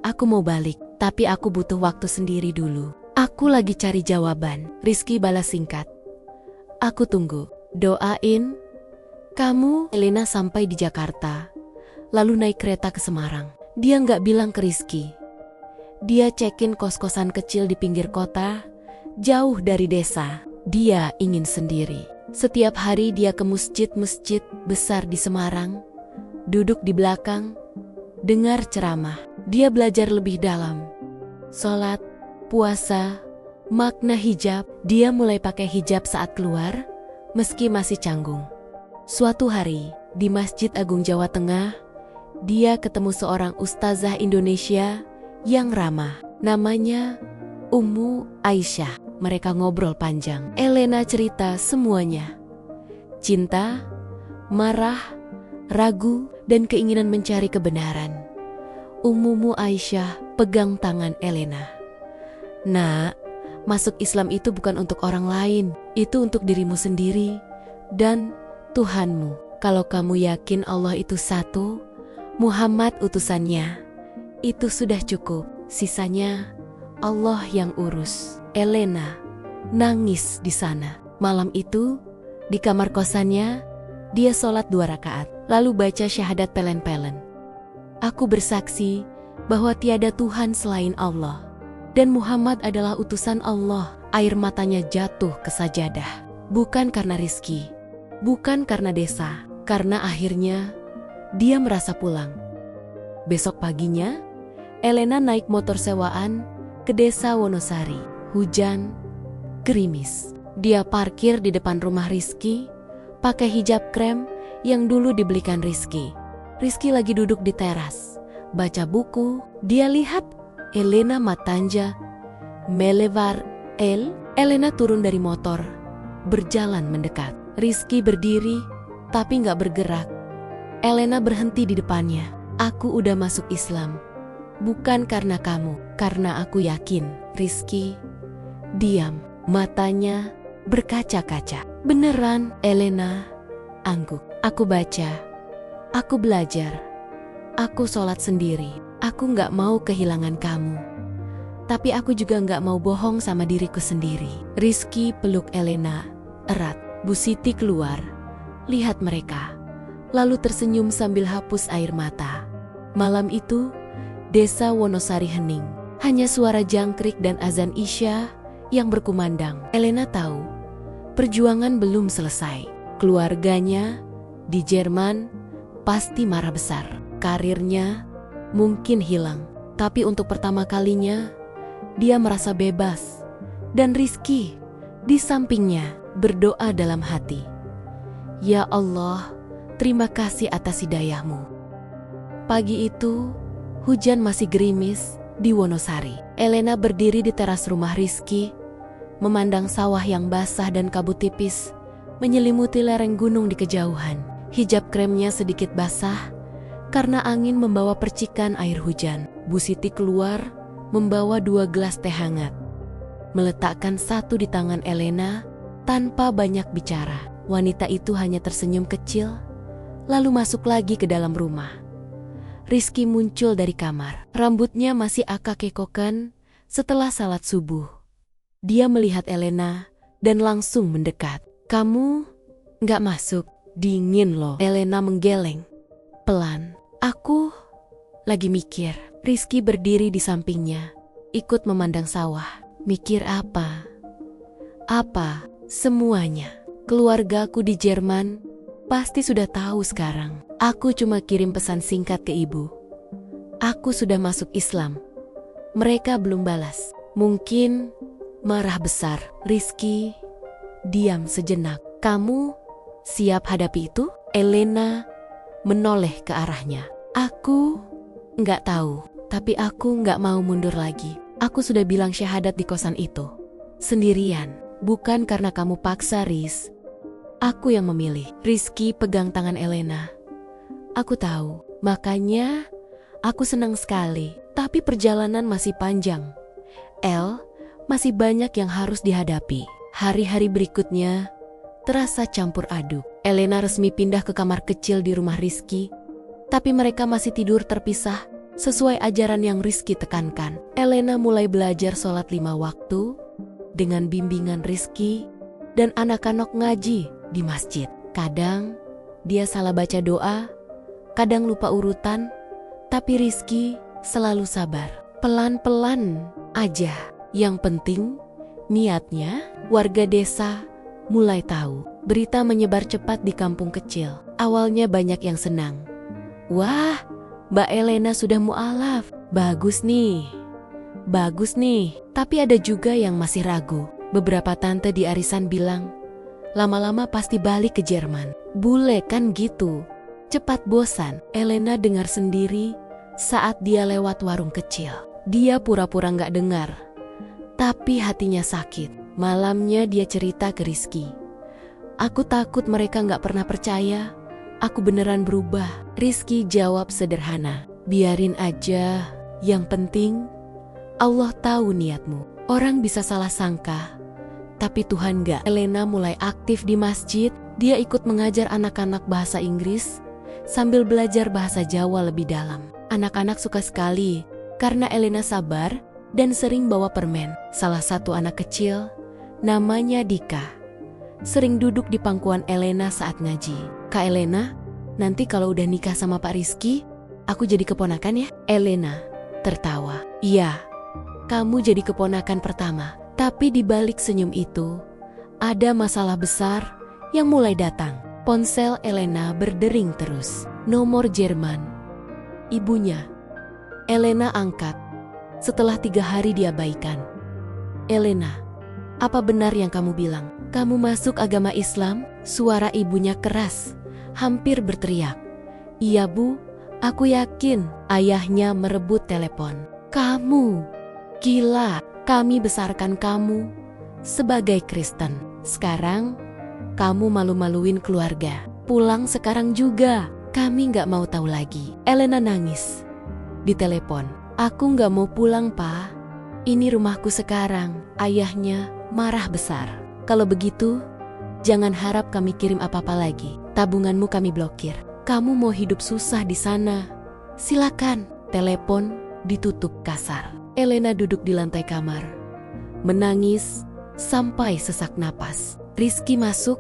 Aku mau balik, tapi aku butuh waktu sendiri dulu. Aku lagi cari jawaban. Rizky balas singkat. Aku tunggu. Doain. Kamu. Elena sampai di Jakarta, lalu naik kereta ke Semarang. Dia nggak bilang ke Rizky. Dia cekin kos-kosan kecil di pinggir kota, jauh dari desa. Dia ingin sendiri. Setiap hari dia ke masjid-masjid besar di Semarang, duduk di belakang, dengar ceramah. Dia belajar lebih dalam. Sholat, puasa, makna hijab. Dia mulai pakai hijab saat keluar, meski masih canggung. Suatu hari, di Masjid Agung Jawa Tengah, dia ketemu seorang ustazah Indonesia yang ramah. Namanya Ummu Aisyah. Mereka ngobrol panjang. Elena cerita semuanya. Cinta, marah, ragu, dan keinginan mencari kebenaran. Ummu Aisyah pegang tangan Elena. Nak, masuk Islam itu bukan untuk orang lain. Itu untuk dirimu sendiri dan Tuhanmu. Kalau kamu yakin Allah itu satu, Muhammad utusannya, itu sudah cukup. Sisanya Allah yang urus. Elena nangis di sana. Malam itu, di kamar kosannya, dia sholat 2 rakaat, lalu baca syahadat pelen-pelen. Aku bersaksi bahwa tiada Tuhan selain Allah, dan Muhammad adalah utusan Allah. Air matanya jatuh ke sajadah. Bukan karena Rizky, bukan karena desa, karena akhirnya dia merasa pulang. Besok paginya, Elena naik motor sewaan ke desa Wonosari. Hujan, gerimis. Dia parkir di depan rumah Rizky, pakai hijab krem yang dulu dibelikan Rizky. Rizky lagi duduk di teras, baca buku. Dia lihat Elena matanya melebar. Elena turun dari motor, berjalan mendekat. Rizky berdiri, tapi nggak bergerak. Elena berhenti di depannya. Aku udah masuk Islam. Bukan karena kamu, karena aku yakin. Rizky diam, matanya berkaca-kaca. Beneran, Elena angguk. Aku baca, aku belajar, aku sholat sendiri. Aku nggak mau kehilangan kamu. Tapi aku juga nggak mau bohong sama diriku sendiri. Rizky peluk Elena erat. Bu Siti keluar, lihat mereka, lalu tersenyum sambil hapus air mata. Malam itu, desa Wonosari hening. Hanya suara jangkrik dan azan Isya yang berkumandang. Elena tahu, perjuangan belum selesai. Keluarganya di Jerman pasti marah besar. Karirnya mungkin hilang. Tapi untuk pertama kalinya, dia merasa bebas. Dan Rizky di sampingnya berdoa dalam hati. Ya Allah, terima kasih atas hidayahmu. Pagi itu, hujan masih gerimis di Wonosari. Elena berdiri di teras rumah Rizky, memandang sawah yang basah dan kabut tipis menyelimuti lereng gunung di kejauhan. Hijab kremnya sedikit basah karena angin membawa percikan air hujan. Bu Siti keluar membawa 2 gelas teh hangat, meletakkan satu di tangan Elena tanpa banyak bicara. Wanita itu hanya tersenyum kecil, lalu masuk lagi ke dalam rumah. Rizky muncul dari kamar. Rambutnya masih akak-kekokan setelah salat subuh. Dia melihat Elena dan langsung mendekat. Kamu nggak masuk, dingin loh. Elena menggeleng. Pelan. Aku lagi mikir. Rizky berdiri di sampingnya, ikut memandang sawah. Mikir apa? Apa? Semuanya. Keluargaku di Jerman pasti sudah tahu sekarang. Aku cuma kirim pesan singkat ke ibu. Aku sudah masuk Islam. Mereka belum balas. Mungkin marah besar. Rizky diam sejenak. Kamu siap hadapi itu? Elena menoleh ke arahnya. Aku nggak tahu, tapi aku nggak mau mundur lagi. Aku sudah bilang syahadat di kosan itu. Sendirian. Bukan karena kamu paksa, Riz. Aku yang memilih. Rizky pegang tangan Elena. Aku tahu, makanya aku senang sekali. Tapi perjalanan masih panjang. Masih banyak yang harus dihadapi. Hari-hari berikutnya terasa campur aduk. Elena resmi pindah ke kamar kecil di rumah Rizky. Tapi mereka masih tidur terpisah sesuai ajaran yang Rizky tekankan. Elena mulai belajar sholat 5 waktu dengan bimbingan Rizky dan anak-anak ngaji di masjid. Kadang dia salah baca doa, kadang lupa urutan, tapi Rizky selalu sabar. Pelan-pelan aja. Yang penting niatnya. Warga desa mulai tahu. Berita menyebar cepat di kampung kecil. Awalnya banyak yang senang. Wah, Mbak Elena sudah mualaf. Bagus nih. Bagus nih. Tapi ada juga yang masih ragu. Beberapa tante di arisan bilang, lama-lama pasti balik ke Jerman. Bule kan gitu. Cepat bosan. Elena dengar sendiri saat dia lewat warung kecil. Dia pura-pura nggak dengar. Tapi hatinya sakit. Malamnya dia cerita ke Rizky. Aku takut mereka nggak pernah percaya. Aku beneran berubah. Rizky jawab sederhana. Biarin aja. Yang penting Allah tahu niatmu. Orang bisa salah sangka, tapi Tuhan nggak. Elena mulai aktif di masjid. Dia ikut mengajar anak-anak bahasa Inggris sambil belajar bahasa Jawa lebih dalam. Anak-anak suka sekali karena Elena sabar dan sering bawa permen. Salah satu anak kecil, namanya Dika, sering duduk di pangkuan Elena saat ngaji. Kak Elena, nanti kalau udah nikah sama Pak Rizky, aku jadi keponakan ya? Elena tertawa. Iya, kamu jadi keponakan pertama. Tapi di balik senyum itu, ada masalah besar yang mulai datang. Ponsel Elena berdering terus. Nomor Jerman. Ibunya. Elena angkat. Setelah 3 hari diabaikan. Elena, Apa benar yang kamu bilang? Kamu masuk agama Islam? Suara ibunya keras, hampir berteriak. Iya bu, aku yakin. Ayahnya merebut telepon. Kamu, gila, kami besarkan kamu sebagai Kristen. Sekarang, kamu malu-maluin keluarga. Pulang sekarang juga. Kami gak mau tahu lagi. Elena nangis di telepon. Aku gak mau pulang, Pa. Ini rumahku sekarang. Ayahnya marah besar. Kalau begitu, jangan harap kami kirim apa-apa lagi. Tabunganmu kami blokir. Kamu mau hidup susah di sana? Silakan. Telepon ditutup kasar. Elena duduk di lantai kamar, menangis sampai sesak napas. Rizky masuk,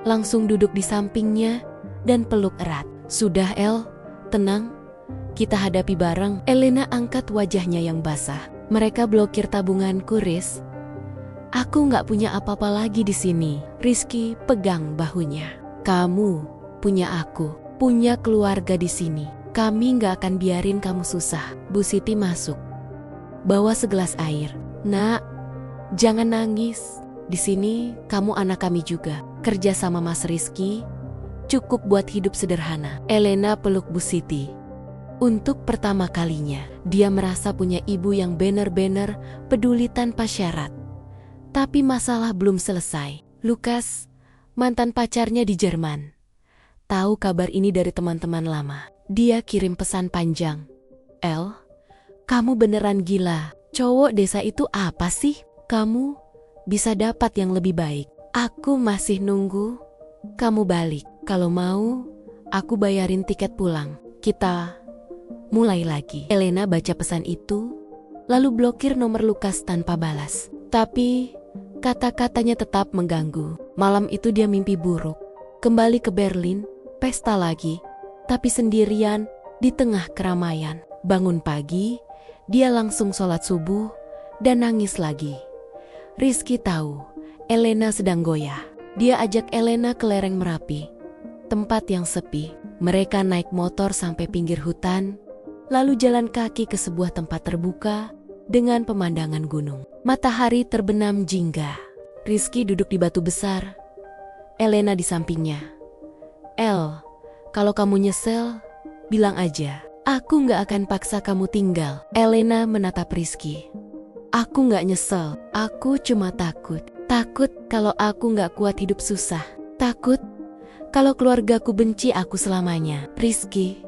langsung duduk di sampingnya dan peluk erat. Sudah El, tenang. Kita hadapi bareng. Elena angkat wajahnya yang basah. Mereka blokir tabunganku, Riz. Aku gak punya apa-apa lagi di sini. Rizky pegang bahunya. Kamu punya aku, punya keluarga di sini. Kami gak akan biarin kamu susah. Bu Siti masuk, bawa segelas air. Nak, jangan nangis. Di sini kamu anak kami juga. Kerja sama Mas Rizky cukup buat hidup sederhana. Elena peluk Bu Siti. Untuk pertama kalinya, dia merasa punya ibu yang benar-benar peduli tanpa syarat. Tapi masalah belum selesai. Lukas, mantan pacarnya di Jerman, tahu kabar ini dari teman-teman lama. Dia kirim pesan panjang. El, kamu beneran gila. Cowok desa itu apa sih? Kamu bisa dapat yang lebih baik. Aku masih nunggu kamu balik. Kalau mau, aku bayarin tiket pulang. Kita mulai lagi. Elena baca pesan itu, lalu blokir nomor Lukas tanpa balas. Tapi kata-katanya tetap mengganggu. Malam itu dia mimpi buruk. Kembali ke Berlin, pesta lagi, tapi sendirian di tengah keramaian. Bangun pagi, dia langsung sholat subuh dan nangis lagi. Rizky tahu Elena sedang goyah. Dia ajak Elena ke lereng Merapi, tempat yang sepi. Mereka naik motor sampai pinggir hutan, lalu jalan kaki ke sebuah tempat terbuka dengan pemandangan gunung. Matahari terbenam jingga. Rizky duduk di batu besar, Elena di sampingnya. El, kalau kamu nyesel, bilang aja. Aku gak akan paksa kamu tinggal. Elena menatap Rizky. Aku gak nyesel, aku cuma takut. Takut kalau aku gak kuat hidup susah. Takut kalau keluargaku benci aku selamanya. Rizky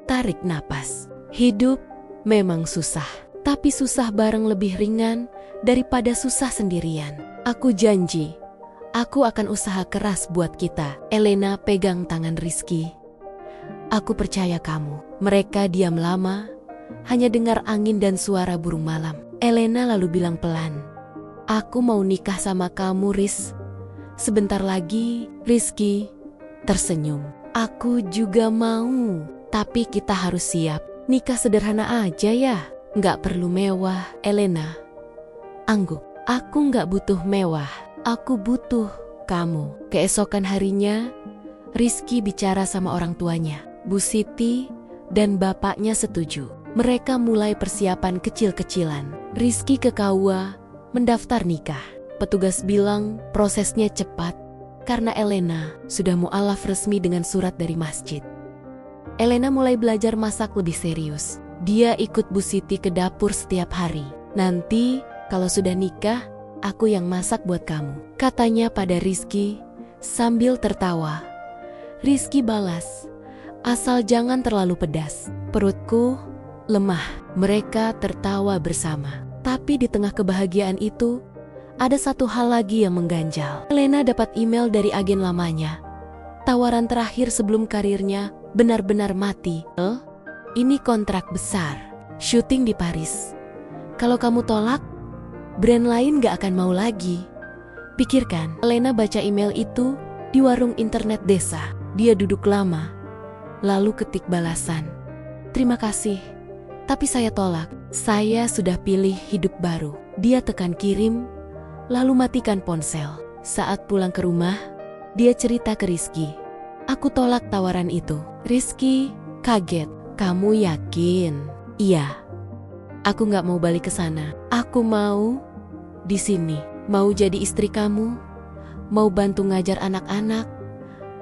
tarik napas. Hidup memang susah, tapi susah bareng lebih ringan daripada susah sendirian. Aku janji, aku akan usaha keras buat kita. Elena pegang tangan Rizky. Aku percaya kamu. Mereka diam lama, hanya dengar angin dan suara burung malam. Elena lalu bilang pelan, aku mau nikah sama kamu, Riz. Sebentar lagi. Rizky tersenyum. Aku juga mau, tapi kita harus siap. Nikah sederhana aja ya, nggak perlu mewah. Elena angguk. Aku nggak butuh mewah, aku butuh kamu. Keesokan harinya, Rizky bicara sama orang tuanya. Bu Siti dan bapaknya setuju. Mereka mulai persiapan kecil-kecilan. Rizky ke KUA mendaftar nikah. Petugas bilang prosesnya cepat karena Elena sudah mualaf resmi dengan surat dari masjid. Elena mulai belajar masak lebih serius. Dia ikut Bu Siti ke dapur setiap hari. Nanti kalau sudah nikah, aku yang masak buat kamu, katanya pada Rizky sambil tertawa. Rizky balas, asal jangan terlalu pedas. Perutku lemah. Mereka tertawa bersama. Tapi di tengah kebahagiaan itu, ada satu hal lagi yang mengganjal. Elena dapat email dari agen lamanya. Tawaran terakhir sebelum karirnya benar-benar mati. Ini kontrak besar, syuting di Paris. Kalau kamu tolak, brand lain gak akan mau lagi. Pikirkan. Elena baca email itu di warung internet desa. Dia duduk lama, lalu ketik balasan. Terima kasih, tapi saya tolak. Saya sudah pilih hidup baru. Dia tekan kirim, lalu matikan ponsel. Saat pulang ke rumah, dia cerita ke Rizky. Aku tolak tawaran itu. Rizky kaget. Kamu yakin? Iya. Aku gak mau balik ke sana. Aku mau di sini. Mau jadi istri kamu? Mau bantu ngajar anak-anak?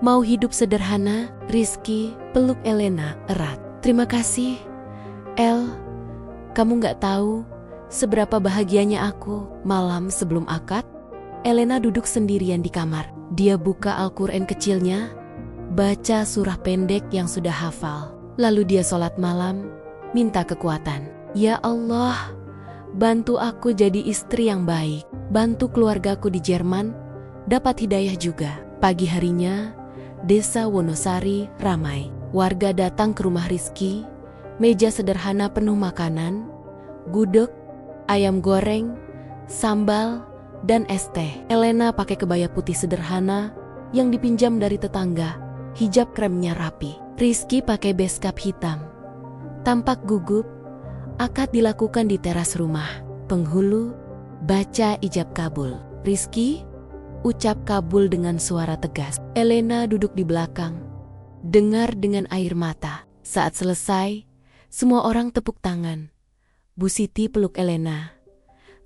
Mau hidup sederhana? Rizky peluk Elena erat. Terima kasih, El. Kamu gak tahu seberapa bahagianya aku. Malam sebelum akad, Elena duduk sendirian di kamar. Dia buka Al-Quran kecilnya, baca surah pendek yang sudah hafal. Lalu dia sholat malam, minta kekuatan. Ya Allah, bantu aku jadi istri yang baik. Bantu keluargaku di Jerman dapat hidayah juga. Pagi harinya, desa Wonosari ramai. Warga datang ke rumah Rizky. Meja sederhana penuh makanan, gudeg, ayam goreng, sambal, dan es teh. Elena pakai kebaya putih sederhana yang dipinjam dari tetangga. Hijab kremnya rapi. Rizky pakai beskap hitam. Tampak gugup. Akad dilakukan di teras rumah. Penghulu baca ijab kabul. Rizky ucap kabul dengan suara tegas. Elena duduk di belakang, dengar dengan air mata. Saat selesai, semua orang tepuk tangan. Bu Siti peluk Elena.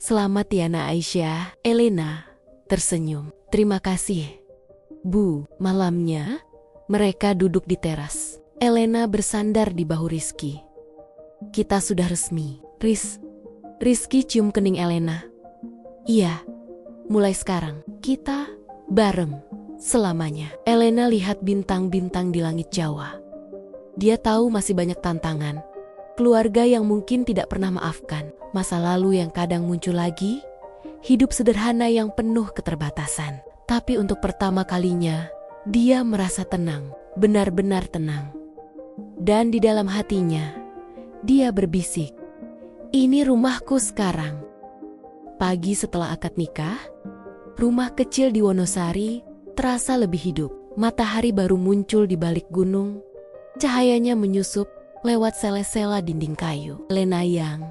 Selamat ya Nak Aisyah. Elena tersenyum. Terima kasih, Bu. Malamnya, mereka duduk di teras. Elena bersandar di bahu Rizky. Kita sudah resmi. Rizky cium kening Elena. Iya, mulai sekarang kita bareng selamanya. Elena lihat bintang-bintang di langit Jawa. Dia tahu masih banyak tantangan. Keluarga yang mungkin tidak pernah maafkan. Masa lalu yang kadang muncul lagi. Hidup sederhana yang penuh keterbatasan. Tapi untuk pertama kalinya, dia merasa tenang. Benar-benar tenang. Dan di dalam hatinya, dia berbisik, ini rumahku sekarang. Pagi setelah akad nikah, rumah kecil di Wonosari terasa lebih hidup. Matahari baru muncul di balik gunung. Cahayanya menyusup lewat sela-sela dinding kayu. Elena yang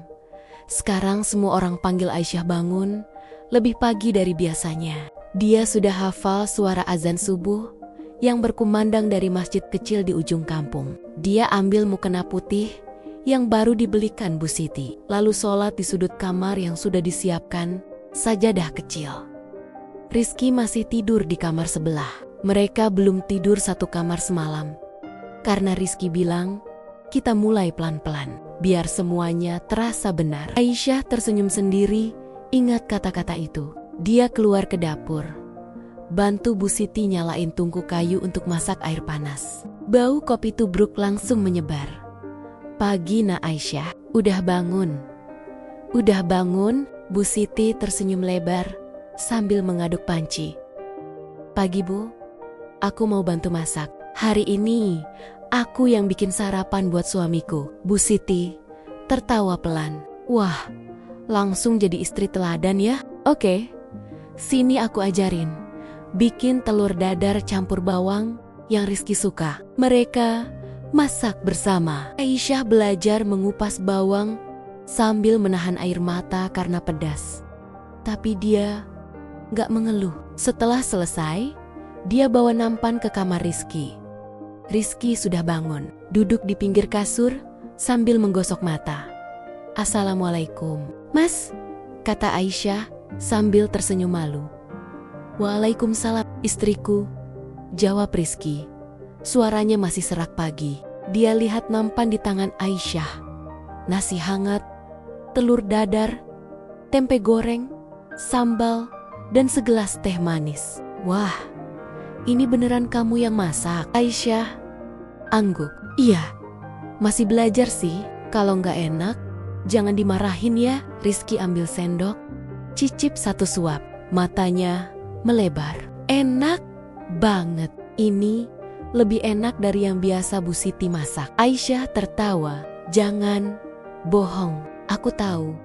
sekarang semua orang panggil Aisyah bangun lebih pagi dari biasanya. Dia sudah hafal suara azan subuh yang berkumandang dari masjid kecil di ujung kampung. Dia ambil mukena putih yang baru dibelikan Bu Siti, lalu sholat di sudut kamar yang sudah disiapkan sajadah kecil. Rizky masih tidur di kamar sebelah. Mereka belum tidur satu kamar semalam. Karena Rizky bilang, kita mulai pelan-pelan, biar semuanya terasa benar. Aisyah tersenyum sendiri, ingat kata-kata itu. Dia keluar ke dapur, bantu Bu Siti nyalain tungku kayu untuk masak air panas. Bau kopi tubruk langsung menyebar. Pagi Nak Aisyah, udah bangun? Udah bangun, Bu Siti tersenyum lebar sambil mengaduk panci. Pagi Bu, aku mau bantu masak. Hari ini aku yang bikin sarapan buat suamiku. Bu Siti tertawa pelan. Wah, langsung jadi istri teladan ya? Oke, sini aku ajarin. Bikin telur dadar campur bawang yang Rizky suka. Mereka masak bersama. Aisyah belajar mengupas bawang sambil menahan air mata karena pedas. Tapi dia gak mengeluh. Setelah selesai, dia bawa nampan ke kamar Rizky. Rizky sudah bangun, duduk di pinggir kasur sambil menggosok mata. Assalamualaikum, Mas, kata Aisyah sambil tersenyum malu. Waalaikumsalam, istriku, jawab Rizky. Suaranya masih serak pagi. Dia lihat nampan di tangan Aisyah. Nasi hangat, telur dadar, tempe goreng, sambal, dan segelas teh manis. Wah, ini beneran kamu yang masak? Aisyah angguk. Iya, masih belajar sih. Kalau nggak enak, jangan dimarahin ya. Rizky ambil sendok, cicip satu suap. Matanya melebar. Enak banget. Ini lebih enak dari yang biasa Bu Siti masak. Aisyah tertawa. Jangan bohong, aku tahu.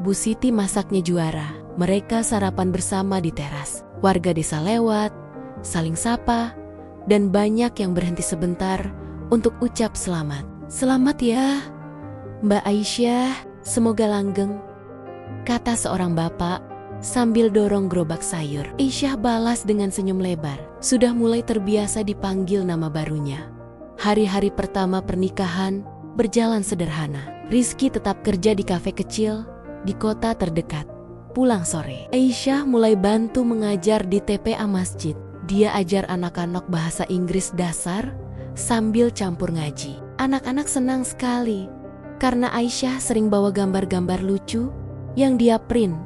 Bu Siti masaknya juara. Mereka sarapan bersama di teras. Warga desa lewat, saling sapa, dan banyak yang berhenti sebentar untuk ucap selamat. Selamat ya, Mbak Aisyah, semoga langgeng, kata seorang bapak sambil dorong gerobak sayur. Aisyah balas dengan senyum lebar. Sudah mulai terbiasa dipanggil nama barunya. Hari-hari pertama pernikahan berjalan sederhana. Rizky tetap kerja di kafe kecil di kota terdekat. Pulang sore, Aisyah mulai bantu mengajar di TPA masjid. Dia ajar anak-anak bahasa Inggris dasar sambil campur ngaji. Anak-anak senang sekali karena Aisyah sering bawa gambar-gambar lucu yang dia print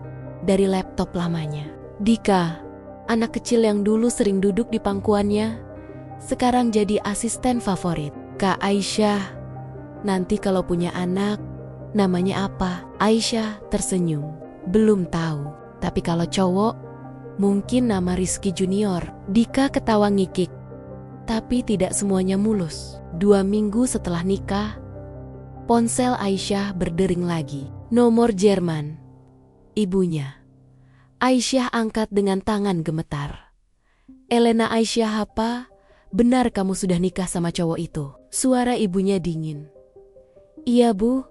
dari laptop lamanya. Dika, anak kecil yang dulu sering duduk di pangkuannya, sekarang jadi asisten favorit. Kak Aisyah, nanti kalau punya anak, namanya apa? Aisyah tersenyum. Belum tahu, tapi kalau cowok, mungkin nama Rizky Junior. Dika ketawa ngikik, tapi tidak semuanya mulus. 2 minggu setelah nikah, ponsel Aisyah berdering lagi. Nomor Jerman. Ibunya. Aisyah angkat dengan tangan gemetar. Elena Aisyah apa? Benar kamu sudah nikah sama cowok itu? Suara ibunya dingin. Iya bu,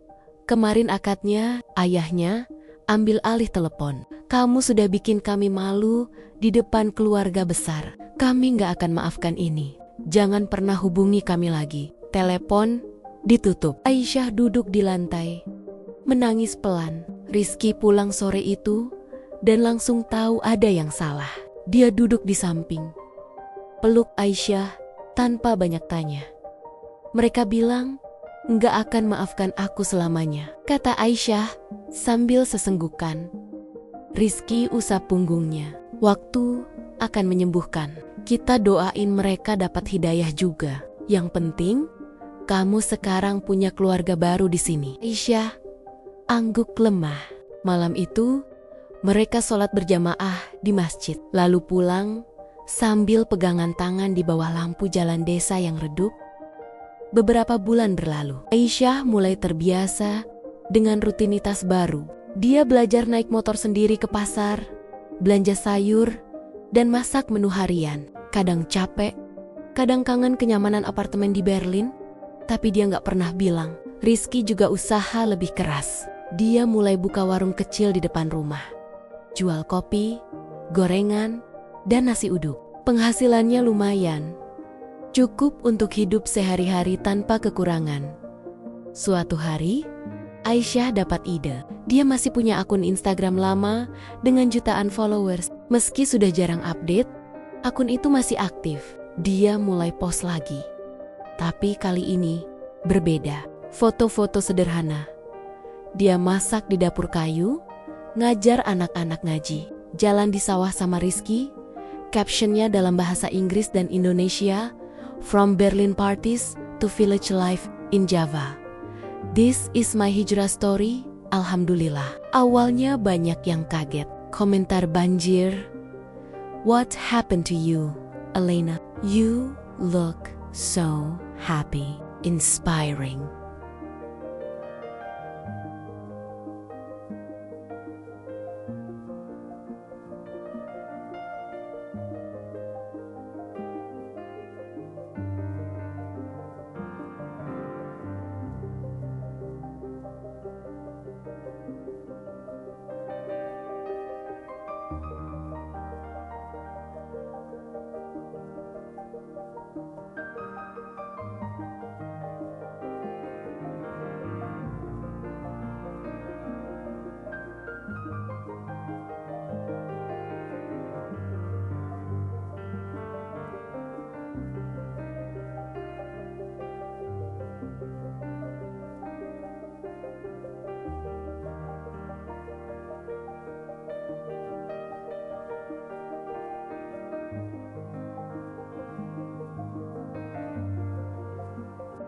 kemarin akadnya. Ayahnya ambil alih telepon. Kamu sudah bikin kami malu di depan keluarga besar. Kami gak akan maafkan ini. Jangan pernah hubungi kami lagi. Telepon ditutup. Aisyah duduk di lantai, menangis pelan. Rizky pulang sore itu dan langsung tahu ada yang salah. Dia duduk di samping, peluk Aisyah tanpa banyak tanya. Mereka bilang, "Nggak akan maafkan aku selamanya," kata Aisyah sambil sesenggukan. Rizky usap punggungnya. Waktu akan menyembuhkan. Kita doain mereka dapat hidayah juga. Yang penting, kamu sekarang punya keluarga baru di sini. Aisyah angguk lemah. Malam itu, mereka sholat berjamaah di masjid, lalu pulang sambil pegangan tangan di bawah lampu jalan desa yang redup. Beberapa bulan berlalu, Aisyah mulai terbiasa dengan rutinitas baru. Dia belajar naik motor sendiri ke pasar, belanja sayur, dan masak menu harian. Kadang capek, kadang kangen kenyamanan apartemen di Berlin, tapi dia nggak pernah bilang. Rizky juga usaha lebih keras. Dia mulai buka warung kecil di depan rumah. Jual kopi, gorengan, dan nasi uduk. Penghasilannya lumayan, cukup untuk hidup sehari-hari tanpa kekurangan. Suatu hari, Aisyah dapat ide. Dia masih punya akun Instagram lama dengan jutaan followers. Meski sudah jarang update, akun itu masih aktif. Dia mulai post lagi. Tapi kali ini berbeda. Foto-foto sederhana. Dia masak di dapur kayu, ngajar anak-anak ngaji, jalan di sawah sama Rizky. Captionnya dalam bahasa Inggris dan Indonesia, "From Berlin parties to village life in Java. This is my hijrah story, alhamdulillah." Awalnya banyak yang kaget. Komentar banjir. "What happened to you, Elena? You look so happy." Inspiring.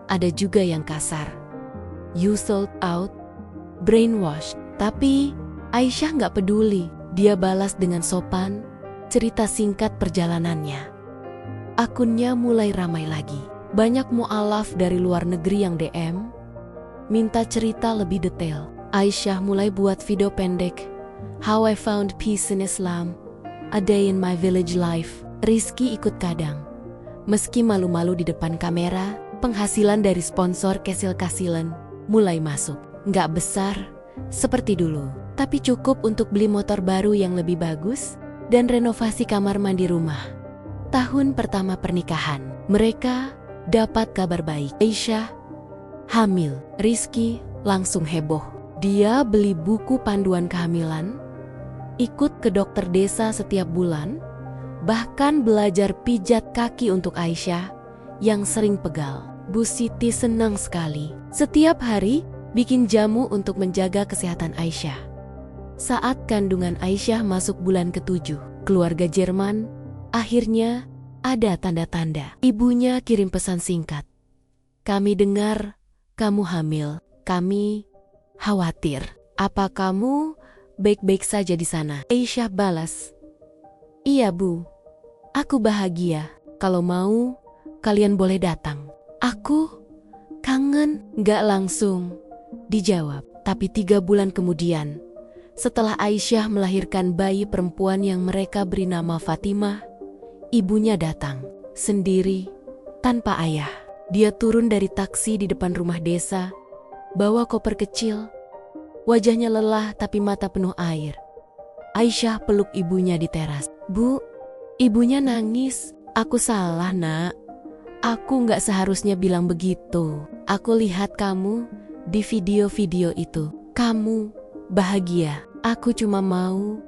Ada juga yang kasar. "You sold out, brainwashed." Tapi Aisyah nggak peduli. Dia balas dengan sopan, cerita singkat perjalanannya. Akunnya mulai ramai lagi. Banyak mu'alaf dari luar negeri yang DM, minta cerita lebih detail. Aisyah mulai buat video pendek. "How I found peace in Islam, a day in my village life." Rizky ikut kadang. Meski malu-malu di depan kamera, penghasilan dari sponsor kesil-kasilan mulai masuk. Nggak besar seperti dulu, tapi cukup untuk beli motor baru yang lebih bagus dan renovasi kamar mandi rumah. Tahun pertama pernikahan, mereka dapat kabar baik. Aisyah hamil. Rizky langsung heboh. Dia beli buku panduan kehamilan, ikut ke dokter desa setiap bulan, bahkan belajar pijat kaki untuk Aisyah yang sering pegal. Bu Siti senang sekali. Setiap hari bikin jamu untuk menjaga kesehatan Aisyah. Saat kandungan Aisyah masuk bulan ke-7, keluarga Jerman akhirnya ada tanda-tanda. Ibunya kirim pesan singkat. "Kami dengar kamu hamil. Kami khawatir. Apa kamu baik-baik saja di sana?" Aisyah balas, "Iya Bu, aku bahagia. Kalau mau, kalian boleh datang. Aku kangen." Gak langsung dijawab, tapi 3 bulan kemudian, setelah Aisyah melahirkan bayi perempuan yang mereka beri nama Fatimah, ibunya datang sendiri tanpa ayah. Dia turun dari taksi di depan rumah desa, bawa koper kecil. Wajahnya lelah tapi mata penuh air. Aisyah peluk ibunya di teras. "Bu," ibunya nangis. "Aku salah, Nak. Aku gak seharusnya bilang begitu. Aku lihat kamu di video-video itu. Kamu bahagia. Aku cuma mau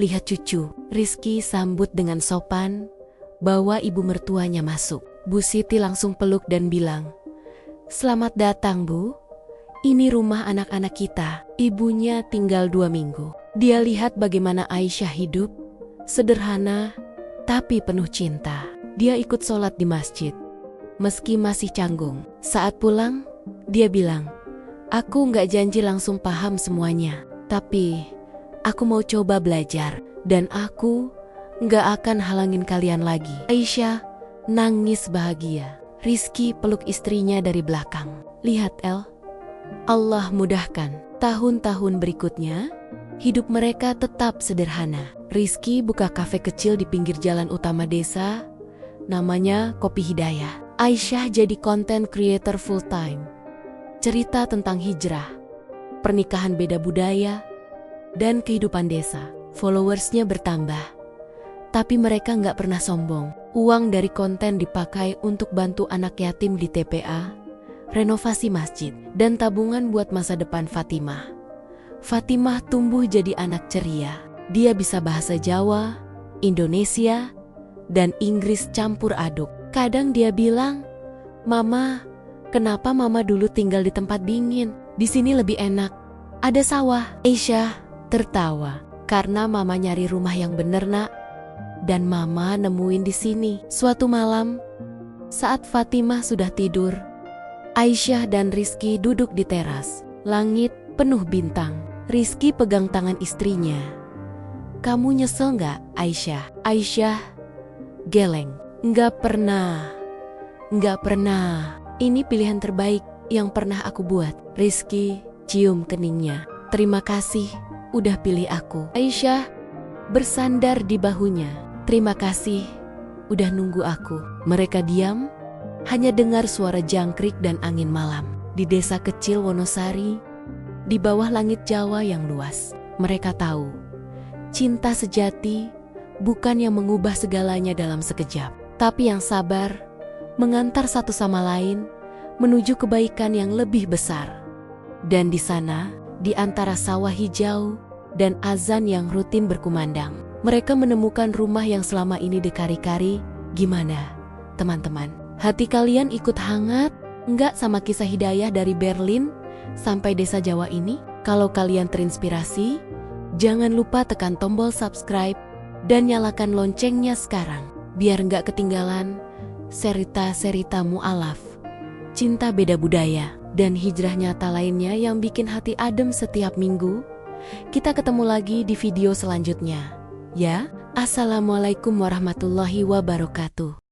lihat cucu." Rizky sambut dengan sopan, bawa ibu mertuanya masuk. Bu Siti langsung peluk dan bilang, "Selamat datang, Bu. Ini rumah anak-anak kita." Ibunya tinggal 2 minggu. Dia lihat bagaimana Aisyah hidup, sederhana tapi penuh cinta. Dia ikut sholat di masjid, meski masih canggung. Saat pulang, dia bilang, "Aku gak janji langsung paham semuanya, tapi aku mau coba belajar, dan aku gak akan halangin kalian lagi." Aisyah nangis bahagia. Rizky peluk istrinya dari belakang. "Lihat El, Allah mudahkan." Tahun-tahun berikutnya, hidup mereka tetap sederhana. Rizky buka kafe kecil di pinggir jalan utama desa, namanya Kopi Hidayah. Aisyah jadi content creator full time. Cerita tentang hijrah, pernikahan beda budaya, dan kehidupan desa. Followersnya bertambah, tapi mereka nggak pernah sombong. Uang dari konten dipakai untuk bantu anak yatim di TPA, renovasi masjid, dan tabungan buat masa depan Fatimah. Fatimah tumbuh jadi anak ceria. Dia bisa bahasa Jawa, Indonesia, dan Inggris campur aduk. Kadang dia bilang, "Mama, kenapa Mama dulu tinggal di tempat dingin? Di sini lebih enak. Ada sawah." Aisyah tertawa, "Karena Mama nyari rumah yang bener, Nak. Dan Mama nemuin di sini." Suatu malam, saat Fatimah sudah tidur, Aisyah dan Rizky duduk di teras. Langit penuh bintang. Rizky pegang tangan istrinya. "Kamu nyesel gak, Aisyah?" Aisyah geleng. Nggak pernah. Ini pilihan terbaik yang pernah aku buat." Rizky cium keningnya. "Terima kasih udah pilih aku." Aisyah bersandar di bahunya. "Terima kasih udah nunggu aku." Mereka diam, hanya dengar suara jangkrik dan angin malam. Di desa kecil Wonosari, di bawah langit Jawa yang luas, mereka tahu cinta sejati bukan yang mengubah segalanya dalam sekejap, tapi yang sabar mengantar satu sama lain menuju kebaikan yang lebih besar. Dan di sana, di antara sawah hijau dan azan yang rutin berkumandang, mereka menemukan rumah yang selama ini dikari-kari. Gimana, teman-teman? Hati kalian ikut hangat enggak sama kisah hidayah dari Berlin sampai desa Jawa ini? Kalau kalian terinspirasi, jangan lupa tekan tombol subscribe dan nyalakan loncengnya sekarang, biar enggak ketinggalan cerita-cerita mu'alaf, cinta beda budaya, dan hijrah nyata lainnya yang bikin hati adem setiap minggu. Kita ketemu lagi di video selanjutnya. Ya, Assalamualaikum warahmatullahi wabarakatuh.